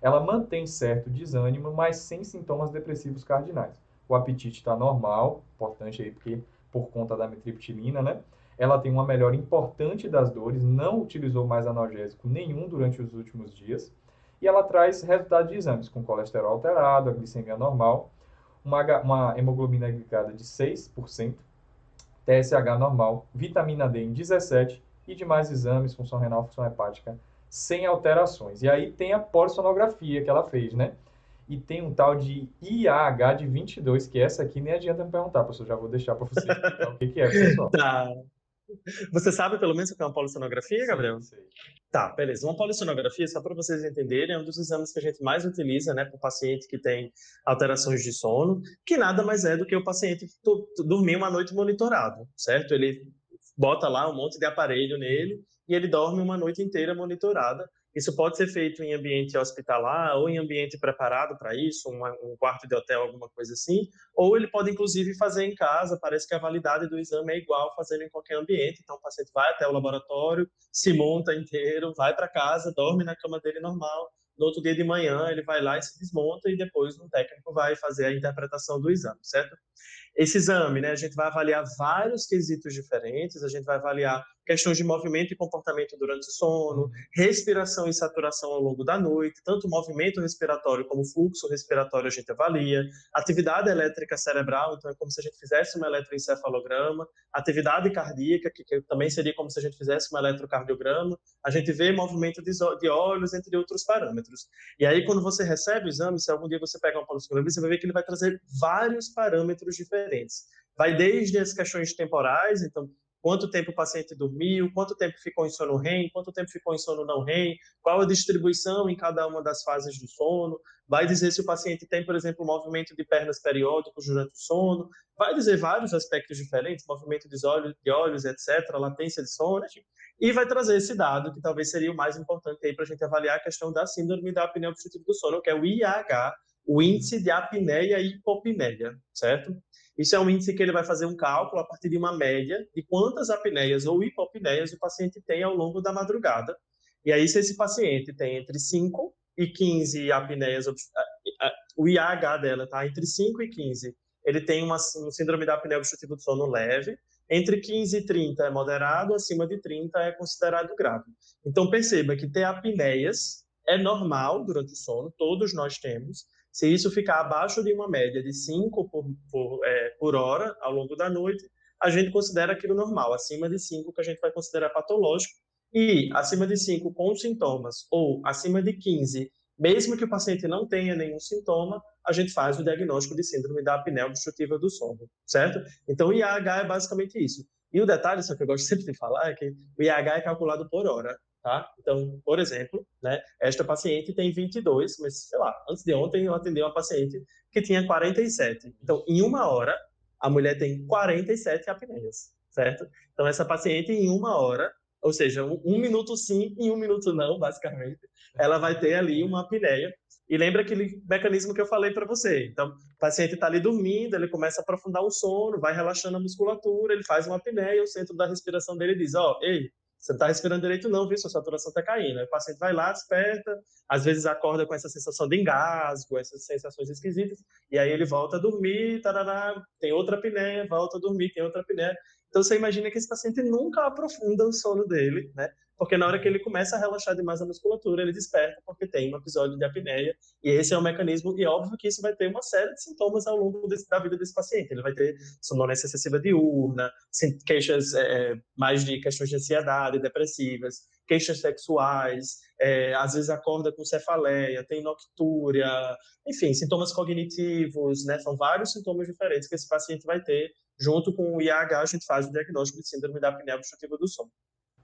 Ela mantém certo desânimo, mas sem sintomas depressivos cardinais. O apetite está normal, importante aí porque por conta da metriptilina, né? Ela tem uma melhora importante das dores, não utilizou mais analgésico nenhum durante os últimos dias. E ela traz resultados de exames com colesterol alterado, a glicemia normal, uma hemoglobina glicada de 6%, TSH normal, vitamina D em 17% e demais exames, função renal, função hepática, sem alterações. E aí tem a polissonografia que ela fez, né? E tem um tal de IAH de 22, que essa aqui nem adianta me perguntar, professor, já vou deixar para você explicar o que é para o pessoal. Tá. Você sabe pelo menos o que é uma polissonografia, Sei, Gabriel? sei. Tá, beleza. Uma polissonografia, só para vocês entenderem, é um dos exames que a gente mais utiliza, né, para o paciente que tem alterações de sono, que nada mais é do que o paciente dormir uma noite monitorado, certo? Ele bota lá um monte de aparelho nele e ele dorme uma noite inteira monitorada. Isso pode ser feito em ambiente hospitalar ou em ambiente preparado para isso, um quarto de hotel, alguma coisa assim, ou ele pode inclusive fazer em casa. Parece que a validade do exame é igual fazendo em qualquer ambiente. Então o paciente vai até o laboratório, se monta inteiro, vai para casa, dorme na cama dele normal. No outro dia de manhã ele vai lá e se desmonta e depois um técnico vai fazer a interpretação do exame, certo? Esse exame, né, a gente vai avaliar vários quesitos diferentes, a gente vai avaliar questões de movimento e comportamento durante o sono, respiração e saturação ao longo da noite, tanto movimento respiratório como fluxo respiratório a gente avalia, atividade elétrica cerebral, então é como se a gente fizesse um eletroencefalograma, atividade cardíaca, que também seria como se a gente fizesse um eletrocardiograma, a gente vê movimento de olhos, entre outros parâmetros. E aí, quando você recebe o exame, se algum dia você pega uma polissonografia, você vai ver que ele vai trazer vários parâmetros diferentes. Vai desde as questões temporais, então, quanto tempo o paciente dormiu, quanto tempo ficou em sono REM, quanto tempo ficou em sono não REM, qual a distribuição em cada uma das fases do sono, vai dizer se o paciente tem, por exemplo, movimento de pernas periódicos durante o sono, vai dizer vários aspectos diferentes, movimento de olhos, etc., latência de sono, e vai trazer esse dado, que talvez seria o mais importante aí para a gente avaliar a questão da síndrome da apneia obstrutiva do sono, que é o IAH, o índice de apneia e hipopneia, certo? Isso é um índice que ele vai fazer um cálculo a partir de uma média de quantas apneias ou hipopneias o paciente tem ao longo da madrugada. E aí, se esse paciente tem entre 5 e 15 apneias, o IAH dela está entre 5 e 15, ele tem uma síndrome da apneia obstrutiva do sono leve, entre 15 e 30 é moderado, acima de 30 é considerado grave. Então, perceba que ter apneias é normal durante o sono, todos nós temos. Se isso ficar abaixo de uma média de 5 por hora ao longo da noite, a gente considera aquilo normal. Acima de 5 que a gente vai considerar patológico. E acima de 5 com sintomas, ou acima de 15, mesmo que o paciente não tenha nenhum sintoma, a gente faz o diagnóstico de síndrome da apneia obstrutiva do sono, certo? Então, o IAH é basicamente isso. E o detalhe, só que eu gosto sempre de falar, é que o IAH é calculado por hora, tá? Então, por exemplo, né, esta paciente tem 22, mas, sei lá, antes de ontem eu atendi uma paciente que tinha 47. Então, em uma hora, a mulher tem 47 apneias, certo? Então, essa paciente, em uma hora, ou seja, um minuto sim e um minuto não, basicamente, ela vai ter ali uma apneia. E lembra aquele mecanismo que eu falei para você. Então, o paciente está ali dormindo, ele começa a aprofundar o sono, vai relaxando a musculatura, ele faz uma apneia, o centro da respiração dele diz, ó, oh, ei, você não está respirando direito não, viu? Sua saturação está caindo. Aí o paciente vai lá, desperta, às vezes acorda com essa sensação de engasgo, essas sensações esquisitas, e aí ele volta a dormir, tarará, tem outra apneia, volta a dormir, tem outra apneia. Então você imagina que esse paciente nunca aprofunda o sono dele, né? Porque na hora que ele começa a relaxar demais a musculatura, ele desperta porque tem um episódio de apneia, e esse é o mecanismo, e óbvio que isso vai ter uma série de sintomas ao longo da vida desse paciente. Ele vai ter sonolência excessiva diurna, queixas mais de questões de ansiedade, depressivas, queixas sexuais, às vezes acorda com cefaleia, tem noctúria, enfim, sintomas cognitivos, né? São vários sintomas diferentes que esse paciente vai ter. Junto com o IAH, a gente faz o diagnóstico de síndrome da apneia obstrutiva do sono.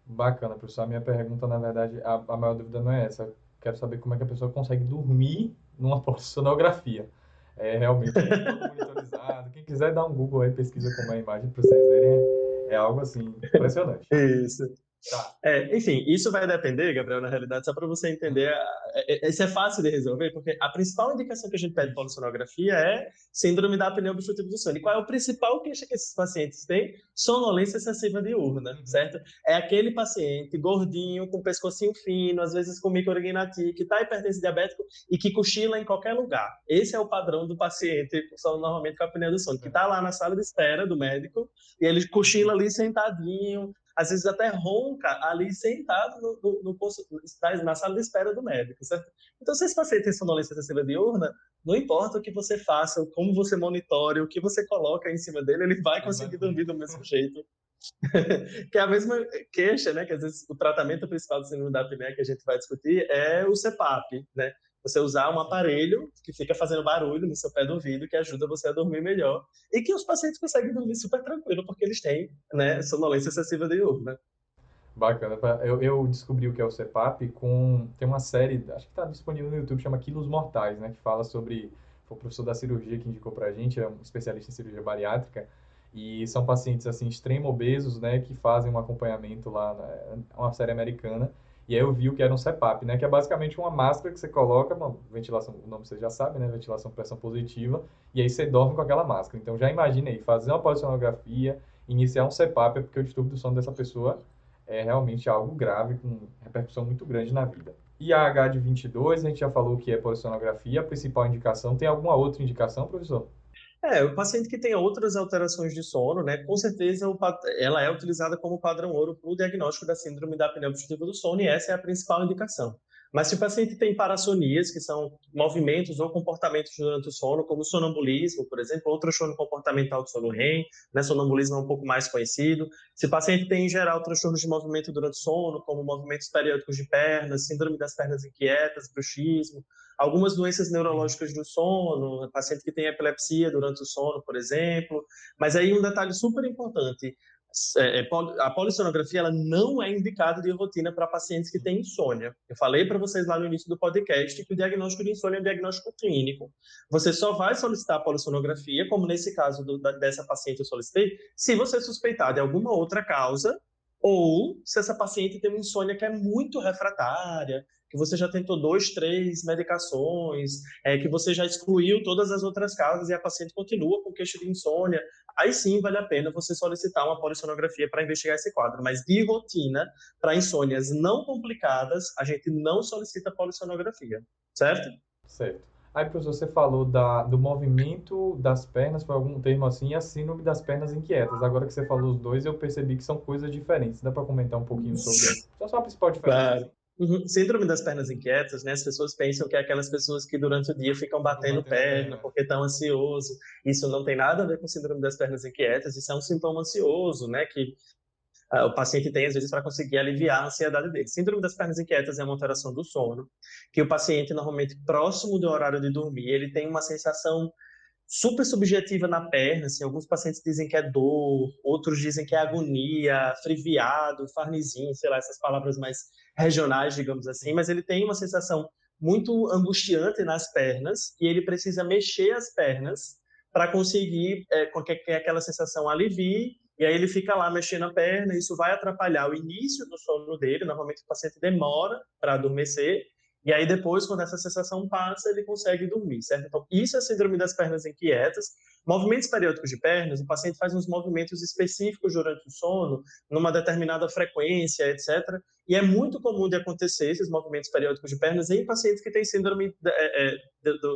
Bacana, professor. A minha pergunta, na verdade, a maior dúvida não é essa. Quero saber como é que a pessoa consegue dormir numa polissonografia. É realmente todo monitorizado. Quem quiser dar um Google aí, pesquisa como é a imagem para vocês verem, é algo assim impressionante. Isso. Tá. Enfim, isso vai depender, Gabriel, na realidade, só para você entender, isso é fácil de resolver, porque a principal indicação que a gente pede para polissonografia é síndrome da apneia obstrutiva do sono. E qual é o principal queixa que esses pacientes têm? Sonolência excessiva diurna, certo? É aquele paciente gordinho, com pescocinho fino, às vezes com microorignatia, que está hipertenso diabético e que cochila em qualquer lugar. Esse é o padrão do paciente, normalmente com a apneia do sono, que está lá na sala de espera do médico e ele cochila ali sentadinho, às vezes até ronca ali sentado na sala de espera do médico, certo? Então, se esse paciente tem sonolência excessiva diurna, não importa o que você faça, como você monitore, o que você coloca em cima dele, ele vai conseguir dormir do mesmo jeito. Que é a mesma queixa, né? Que às vezes o tratamento principal do síndrome da apneia que a gente vai discutir é o CPAP, né? Você usar um aparelho que fica fazendo barulho no seu pé do ouvido, que ajuda você a dormir melhor. E que os pacientes conseguem dormir super tranquilo, porque eles têm, né, sonolência excessiva diurna. Bacana. Eu descobri o que é o CPAP tem uma série, acho que está disponível no YouTube, chama Quilos Mortais, né? Que fala sobre, foi o professor da cirurgia que indicou pra gente, é um especialista em cirurgia bariátrica, e são pacientes, assim, extremo obesos, né? Que fazem um acompanhamento lá, uma série americana, e aí eu vi o que era um CPAP, né? Que é basicamente uma máscara que você coloca, uma ventilação, o nome você já sabe, né? Ventilação pressão positiva, e aí você dorme com aquela máscara. Então já imagine aí, fazer uma polissonografia, iniciar um CPAP, é porque o distúrbio do sono dessa pessoa é realmente algo grave, com repercussão muito grande na vida. E a H de 22, a gente já falou que é polissonografia, a principal indicação. Tem alguma outra indicação, professor? O paciente que tem outras alterações de sono, né, com certeza ela é utilizada como padrão ouro para o diagnóstico da síndrome da apneia obstrutiva do sono e essa é a principal indicação. Mas se o paciente tem parassonias, que são movimentos ou comportamentos durante o sono, como sonambulismo, por exemplo, ou transtorno comportamental do sono REM, né, sonambulismo é um pouco mais conhecido. Se o paciente tem, em geral, transtornos de movimento durante o sono, como movimentos periódicos de pernas, síndrome das pernas inquietas, bruxismo, algumas doenças neurológicas do sono, paciente que tem epilepsia durante o sono, por exemplo. Mas aí um detalhe super importante, a polissonografia ela não é indicada de rotina para pacientes que têm insônia. Eu falei para vocês lá no início do podcast que o diagnóstico de insônia é um diagnóstico clínico. Você só vai solicitar a polissonografia, como nesse caso dessa paciente eu solicitei, se você suspeitar de alguma outra causa ou se essa paciente tem uma insônia que é muito refratária, que você já tentou 2, 3 medicações, que você já excluiu todas as outras causas e a paciente continua com queixa de insônia, aí sim vale a pena você solicitar uma polissonografia para investigar esse quadro. Mas de rotina, para insônias não complicadas, a gente não solicita polissonografia, certo? Certo. Aí, professor, você falou do movimento das pernas, foi algum termo assim, e a síndrome das pernas inquietas. Agora que você falou os dois, eu percebi que são coisas diferentes. Dá para comentar um pouquinho sobre só a principal diferença? Claro. Uhum. Síndrome das pernas inquietas, né? As pessoas pensam que é aquelas pessoas que durante o dia ficam Ficam batendo batendo a perna perna. porque estão ansioso. Isso não tem nada a ver com síndrome das pernas inquietas, isso é um sintoma ansioso, né? Que o paciente tem às vezes para conseguir aliviar a ansiedade dele. Síndrome das pernas inquietas é uma alteração do sono, que o paciente normalmente próximo do horário de dormir, ele tem uma sensação super subjetiva na perna, assim, alguns pacientes dizem que é dor, outros dizem que é agonia, friviado, farnizinho, sei lá, essas palavras mais regionais, digamos assim, mas ele tem uma sensação muito angustiante nas pernas e ele precisa mexer as pernas para conseguir com que aquela sensação alivie, e aí ele fica lá mexendo a perna, isso vai atrapalhar o início do sono dele, normalmente o paciente demora para adormecer, e aí depois, quando essa sensação passa, ele consegue dormir, certo? Então, isso é a síndrome das pernas inquietas. Movimentos periódicos de pernas, o paciente faz uns movimentos específicos durante o sono, numa determinada frequência, etc. E é muito comum de acontecer esses movimentos periódicos de pernas em pacientes que têm síndrome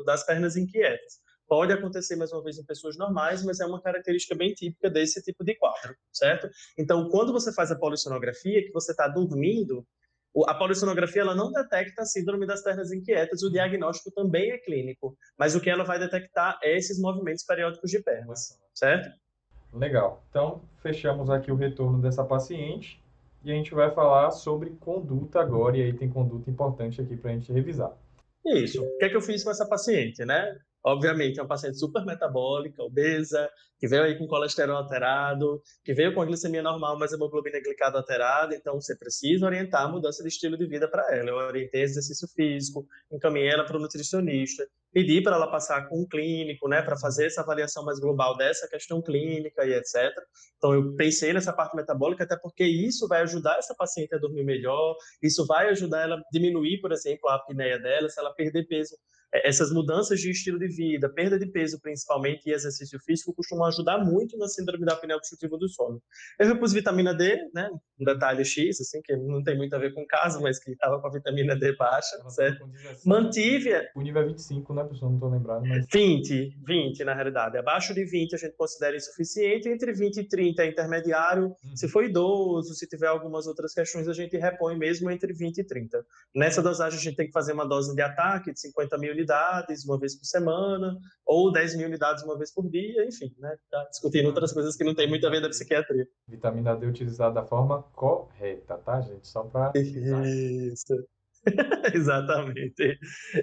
das pernas inquietas. Pode acontecer, mais uma vez, em pessoas normais, mas é uma característica bem típica desse tipo de quadro, certo? Então, quando você faz a polissonografia, que você está dormindo, a polissonografia ela não detecta a síndrome das pernas inquietas, o diagnóstico também é clínico, mas o que ela vai detectar é esses movimentos periódicos de pernas, certo? Legal. Então, fechamos aqui o retorno dessa paciente e a gente vai falar sobre conduta agora, e aí tem conduta importante aqui para a gente revisar. Isso. O que é que eu fiz com essa paciente, né? obviamente, é uma paciente super metabólica, obesa, que veio aí com colesterol alterado, que veio com a glicemia normal, mas a hemoglobina glicada alterada, então você precisa orientar a mudança de estilo de vida para ela. Eu orientei exercício físico, encaminhei ela para o nutricionista, pedi para ela passar com um clínico, né, para fazer essa avaliação mais global dessa questão clínica e etc. Então, eu pensei nessa parte metabólica, até porque isso vai ajudar essa paciente a dormir melhor, isso vai ajudar ela a diminuir, por exemplo, a apneia dela, se ela perder peso. Essas mudanças de estilo de vida, perda de peso principalmente e exercício físico costumam ajudar muito na síndrome da apneia obstrutiva do sono. Eu repus vitamina D, né, um detalhe X, assim, que não tem muito a ver com o caso, mas que estava com a vitamina D baixa, Ela estava certo? com 17, Mantive o nível é 25, né, pessoal? Não estou lembrado, mas 20 na realidade. Abaixo de 20 a gente considera insuficiente, entre 20 e 30 é intermediário. Se uhum. for idoso, se tiver algumas outras questões, a gente repõe mesmo entre 20 e 30. Nessa dosagem a gente tem que fazer uma dose de ataque de 50 mil unidades uma vez por semana, ou 10 mil unidades uma vez por dia, enfim, né? Tá discutindo outras coisas que não tem muito a ver da psiquiatria. Vitamina D utilizada da forma correta, tá, gente? Só para frisar. Isso. Exatamente.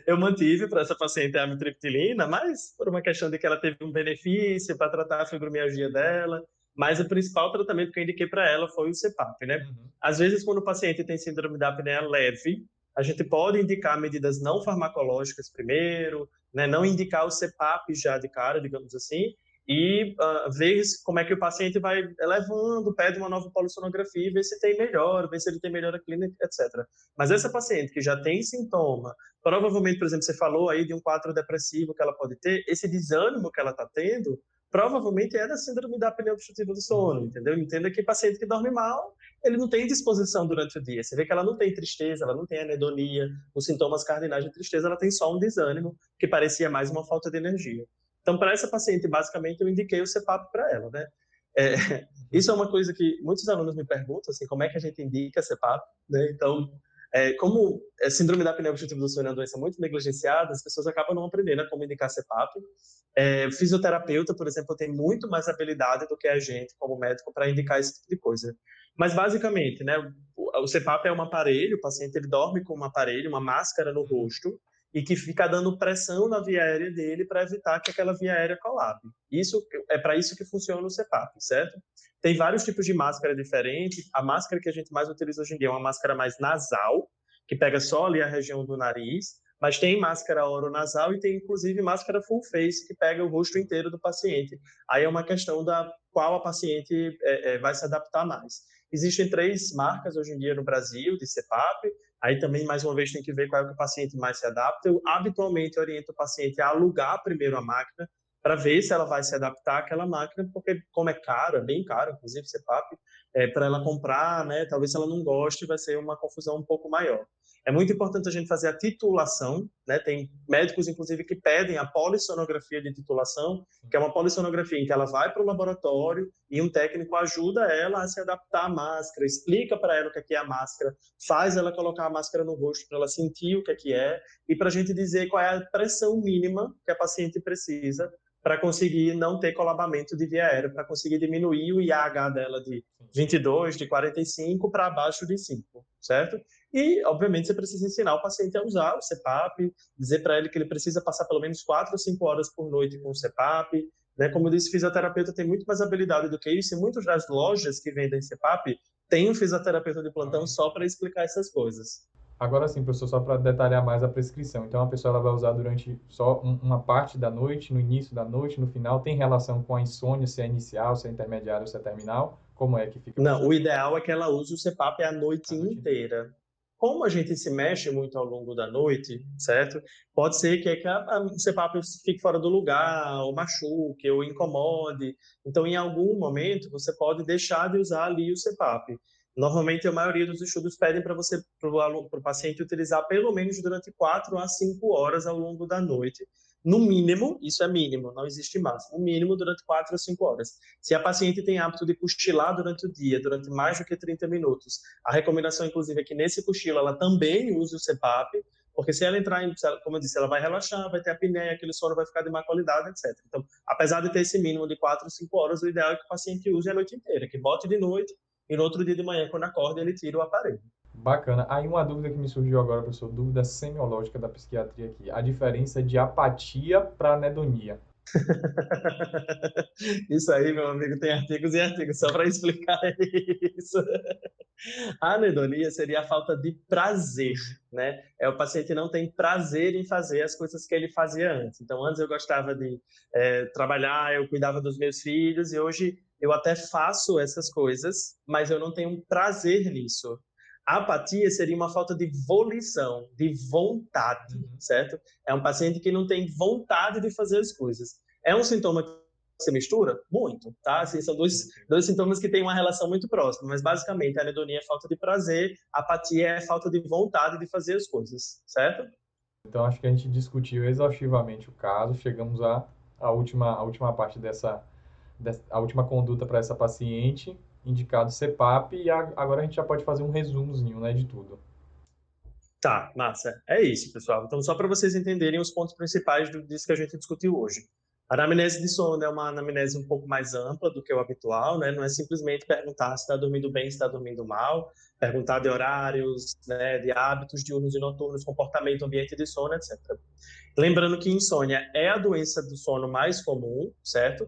Eu mantive para essa paciente a amitriptilina, mas por uma questão de que ela teve um benefício para tratar a fibromialgia dela, mas o principal tratamento que eu indiquei para ela foi o CPAP, né? Uhum. Às vezes, quando o paciente tem síndrome da apneia leve, a gente pode indicar medidas não farmacológicas primeiro, né? Não indicar o CPAP já de cara, digamos assim, e ver como é que o paciente vai elevando, pede uma nova polissonografia, ver se tem melhora, ver se ele tem melhora clínica, etc. Mas essa paciente que já tem sintoma, provavelmente, por exemplo, você falou aí de um quadro depressivo que ela pode ter, esse desânimo que ela está tendo, provavelmente é da síndrome da apneia obstrutiva do sono, entendeu? Entenda que paciente que dorme mal, ele não tem disposição durante o dia. Você vê que ela não tem tristeza, ela não tem anedonia, os sintomas cardinais de tristeza, ela tem só um desânimo, que parecia mais uma falta de energia. Então, para essa paciente, basicamente, eu indiquei o CPAP para ela, né? É, isso é uma coisa que muitos alunos me perguntam, assim, como é que a gente indica CPAP, né? Então, como síndrome da apneia obstrutiva do sono é uma doença muito negligenciada, as pessoas acabam não aprendendo a como indicar CPAP. Fisioterapeuta, por exemplo, tem muito mais habilidade do que a gente, como médico, para indicar esse tipo de coisa. Mas, basicamente, né, o CPAP é um aparelho, o paciente ele dorme com um aparelho, uma máscara no rosto, e que fica dando pressão na via aérea dele para evitar que aquela via aérea colapse. Isso é para isso que funciona o CPAP, certo? Tem vários tipos de máscara diferentes. A máscara que a gente mais utiliza hoje em dia é uma máscara mais nasal, que pega só ali a região do nariz, mas tem máscara oronasal e tem inclusive máscara full face, que pega o rosto inteiro do paciente. Aí é uma questão da qual a paciente vai se adaptar mais. Existem 3 marcas hoje em dia no Brasil de CPAP, aí também, mais uma vez, tem que ver qual é o que o paciente mais se adapta. Eu habitualmente oriento o paciente a alugar primeiro a máquina, para ver se ela vai se adaptar àquela máquina, porque como é caro, é bem caro, inclusive, CPAP, para ela comprar, né, talvez se ela não goste, vai ser uma confusão um pouco maior. É muito importante a gente fazer a titulação, né? Tem médicos, inclusive, que pedem a polissonografia de titulação, que é uma polissonografia em que ela vai para o laboratório e um técnico ajuda ela a se adaptar à máscara, explica para ela o que é a máscara, faz ela colocar a máscara no rosto para ela sentir o que é e para a gente dizer qual é a pressão mínima que a paciente precisa para conseguir não ter colabamento de via aérea, para conseguir diminuir o IAH dela de 22, de 45 para abaixo de 5, certo? E, obviamente, você precisa ensinar o paciente a usar o CPAP, dizer para ele que ele precisa passar pelo menos 4 ou 5 horas por noite com o CPAP, né? Como eu disse, fisioterapeuta tem muito mais habilidade do que isso, e muitas das lojas que vendem CPAP têm um fisioterapeuta de plantão só para explicar essas coisas. Agora sim, professor, só para detalhar mais a prescrição. Então, a pessoa ela vai usar durante só uma parte da noite, no início da noite, no final. Tem relação com a insônia, se é inicial, se é intermediário, se é terminal? Como é que fica? Não, o ideal é que ela use o CPAP a noite A noite inteira. inteira. Como a gente se mexe muito ao longo da noite, certo? Pode ser que o CPAP fique fora do lugar, ou machuque, ou incomode. Então, em algum momento, você pode deixar de usar ali o CPAP. Normalmente, a maioria dos estudos pedem para você, para o paciente, utilizar pelo menos durante 4 a 5 horas ao longo da noite. No mínimo, isso é mínimo, não existe máximo. No mínimo, durante 4 a 5 horas. Se a paciente tem hábito de cochilar durante o dia, durante mais do que 30 minutos, a recomendação, inclusive, é que nesse cochilo ela também use o CPAP, porque se ela entrar em, como eu disse, ela vai relaxar, vai ter apneia, aquele sono vai ficar de má qualidade, etc. Então, apesar de ter esse mínimo de 4 ou 5 horas, o ideal é que o paciente use a noite inteira, que bote de noite e no outro dia de manhã, quando acorda, ele tira o aparelho. Bacana. Aí uma dúvida que me surgiu agora, professor, dúvida semiológica da psiquiatria aqui. A diferença de apatia para anedonia. Isso aí, meu amigo, tem artigos e artigos só para explicar isso. A anedonia seria a falta de prazer, Uhum. né? É o paciente não tem prazer em fazer as coisas que ele fazia antes. Então, antes eu gostava de trabalhar, eu cuidava dos meus filhos e hoje eu até faço essas coisas, mas eu não tenho prazer nisso. A apatia seria uma falta de volição, de vontade, Uhum. certo? É um paciente que não tem vontade de fazer as coisas. É um sintoma que se mistura? Muito, tá? Assim, são dois sintomas que têm uma relação muito próxima, mas basicamente a anedonia é falta de prazer, a apatia é falta de vontade de fazer as coisas, certo? Então, acho que a gente discutiu exaustivamente o caso, chegamos à última parte a última conduta para essa paciente, indicado CPAP, e agora a gente já pode fazer um resumozinho, né, de tudo. Tá, massa. É isso, pessoal. Então, só para vocês entenderem os pontos principais disso que a gente discutiu hoje. A anamnese de sono é uma anamnese um pouco mais ampla do que o habitual, né? Não é simplesmente perguntar se está dormindo bem, se está dormindo mal, perguntar de horários, né, de hábitos diurnos e noturnos, comportamento, ambiente de sono, etc. Lembrando que insônia é a doença do sono mais comum, certo?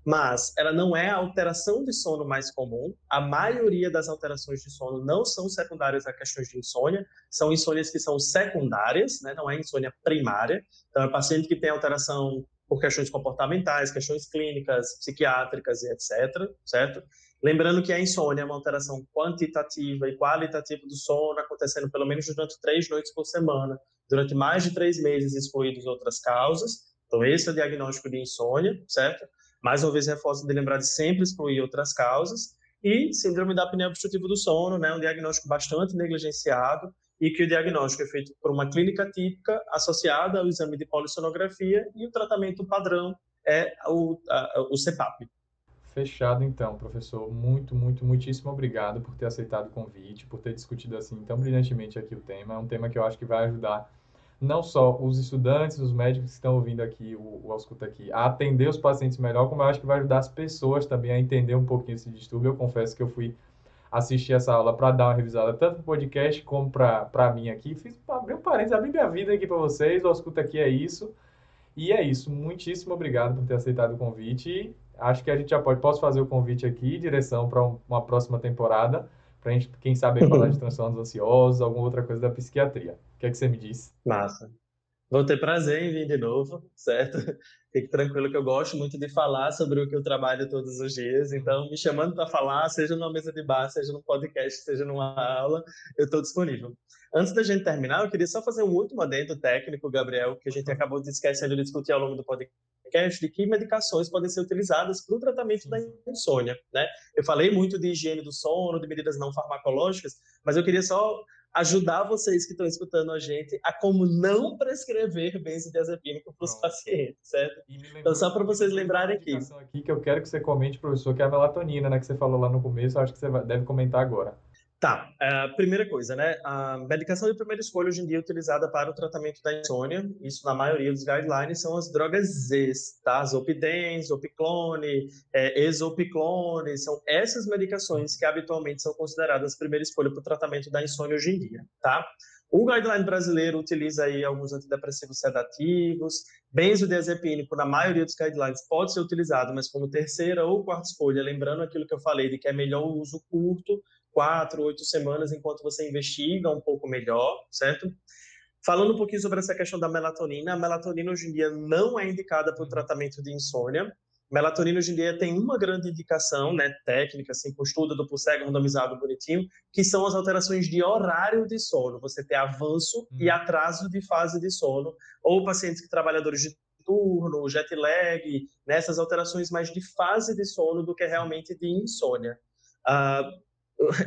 Mas ela não é a alteração de sono mais comum. A maioria das alterações de sono não são secundárias a questões de insônia, são insônias que são secundárias, né? Não é insônia primária. Então, é paciente que tem alteração por questões comportamentais, questões clínicas, psiquiátricas e etc, certo? Lembrando que a insônia é uma alteração quantitativa e qualitativa do sono, acontecendo pelo menos durante 3 noites por semana, durante mais de 3 meses, excluídos outras causas. Então, esse é o diagnóstico de insônia, certo? Mais uma vez, reforço de lembrar de sempre excluir outras causas. E síndrome da apneia obstrutiva do sono, né, um diagnóstico bastante negligenciado e que o diagnóstico é feito por uma clínica típica associada ao exame de polissonografia e o tratamento padrão é o CPAP. Fechado então, professor. Muito, muito, muitíssimo obrigado por ter aceitado o convite, por ter discutido assim tão brilhantemente aqui o tema. É um tema que eu acho que vai ajudar não só os estudantes, os médicos que estão ouvindo aqui, o Ausculta aqui, a atender os pacientes melhor, como eu acho que vai ajudar as pessoas também a entender um pouquinho esse distúrbio. Eu confesso que eu fui assistir essa aula para dar uma revisada tanto no podcast como para mim aqui. Fiz abrir um parênteses, abrir minha vida aqui para vocês. O Ausculta aqui é isso. E é isso. Muitíssimo obrigado por ter aceitado o convite. E acho que a gente já posso fazer o convite aqui, direção para uma próxima temporada, para a gente, quem sabe, aí falar de transtornos ansiosos, alguma outra coisa da psiquiatria. O que é que você me diz? Massa. Vou ter prazer em vir de novo, certo? Fique tranquilo que eu gosto muito de falar sobre o que eu trabalho todos os dias. Então, me chamando para falar, seja numa mesa de bar, seja num podcast, seja numa aula, eu estou disponível. Antes da gente terminar, eu queria só fazer um último adendo técnico, Gabriel, que a gente acabou de esquecendo de discutir ao longo do podcast, de que medicações podem ser utilizadas para o tratamento Sim, da sim. insônia, né? Eu falei muito de higiene do sono, de medidas não farmacológicas, mas eu queria só ajudar vocês que estão escutando a gente a como não prescrever benzodiazepínico para os Pronto. pacientes, certo? E Então, só para me vocês lembrou de uma lembrarem aqui. medicação aqui que eu quero que você comente, professor, que é a melatonina, né, que você falou lá no começo. Eu acho que você deve comentar agora. Tá, primeira coisa, né? A medicação de primeira escolha hoje em dia é utilizada para o tratamento da insônia. Isso, na maioria dos guidelines, são as drogas Zs, tá? Zolpidem, Zopiclone, Exopiclone, são essas medicações que habitualmente são consideradas primeira escolha para o tratamento da insônia hoje em dia, tá? O guideline brasileiro utiliza aí alguns antidepressivos sedativos, benzodiazepínico, na maioria dos guidelines, pode ser utilizado, mas como terceira ou quarta escolha, lembrando aquilo que eu falei de que é melhor o uso curto, 4, 8 semanas, enquanto você investiga um pouco melhor, certo? Falando um pouquinho sobre essa questão da melatonina, a melatonina hoje em dia não é indicada para o Uhum. tratamento de insônia. Melatonina hoje em dia tem uma grande indicação, né, técnica, assim, com estudo duplo cego, randomizado, bonitinho, que são as alterações de horário de sono. Você ter avanço e Uhum. atraso de fase de sono, ou pacientes que trabalhadores de turno, jet lag, nessas alterações mais de fase de sono do que Sim. realmente de insônia. Uh,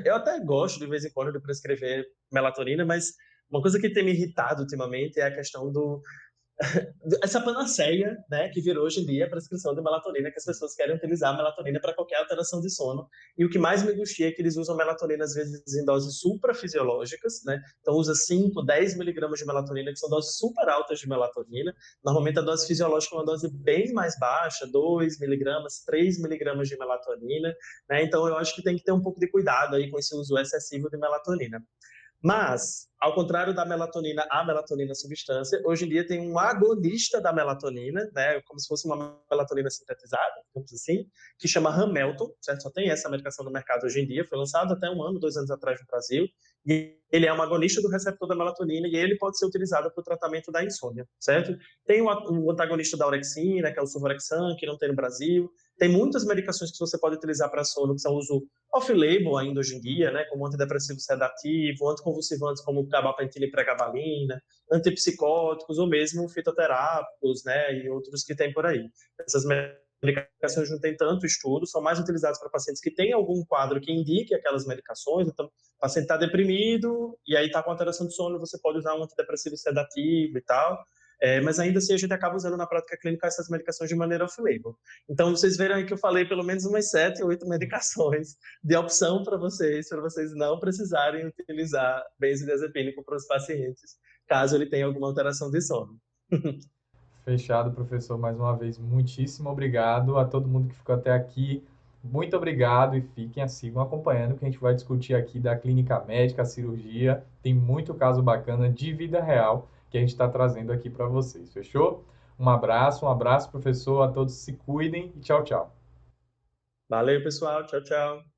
eu até gosto, de vez em quando, de prescrever melatonina, mas uma coisa que tem me irritado ultimamente é a questão essa panaceia, né, que virou hoje em dia a prescrição de melatonina, que as pessoas querem utilizar a melatonina para qualquer alteração de sono. E o que mais me angustia é que eles usam melatonina, às vezes, em doses suprafisiológicas, né? Então, usa 5, 10 miligramas de melatonina, que são doses super altas de melatonina. Normalmente, a dose fisiológica é uma dose bem mais baixa, 2 miligramas, 3 miligramas de melatonina, né? Então, eu acho que tem que ter um pouco de cuidado aí com esse uso excessivo de melatonina. Mas, ao contrário da melatonina, a melatonina substância, hoje em dia tem um agonista da melatonina, né, como se fosse uma melatonina sintetizada, digamos assim, que chama Ramelton, certo? Só tem essa medicação no mercado hoje em dia, foi lançado até 1 ano, 2 anos atrás no Brasil, e ele é um agonista do receptor da melatonina e ele pode ser utilizado para o tratamento da insônia, certo? Tem o antagonista da orexina, que é o Suvorexan, que não tem no Brasil. Tem muitas medicações que você pode utilizar para sono, que são uso off-label ainda hoje em dia, né, como antidepressivo sedativo, anticonvulsivantes como gabapentina e pregabalina, antipsicóticos ou mesmo fitoterápicos, né, e outros que tem por aí. Essas medicações não têm tanto estudo, são mais utilizadas para pacientes que têm algum quadro que indique aquelas medicações. Então, o paciente está deprimido e aí está com alteração de sono, você pode usar um antidepressivo sedativo e tal. Mas ainda assim a gente acaba usando na prática clínica essas medicações de maneira off-label. Então vocês viram aí que eu falei pelo menos umas 7, 8 medicações de opção para vocês não precisarem utilizar benzodiazepínico para os pacientes, caso ele tenha alguma alteração de sono. Fechado, professor. Mais uma vez, muitíssimo obrigado a todo mundo que ficou até aqui. Muito obrigado e fiquem assim, sigam acompanhando que a gente vai discutir aqui da clínica médica, a cirurgia. Tem muito caso bacana de vida real que a gente está trazendo aqui para vocês. Fechou? Um abraço, professor. A todos se cuidem e tchau, tchau. Valeu, pessoal. Tchau, tchau.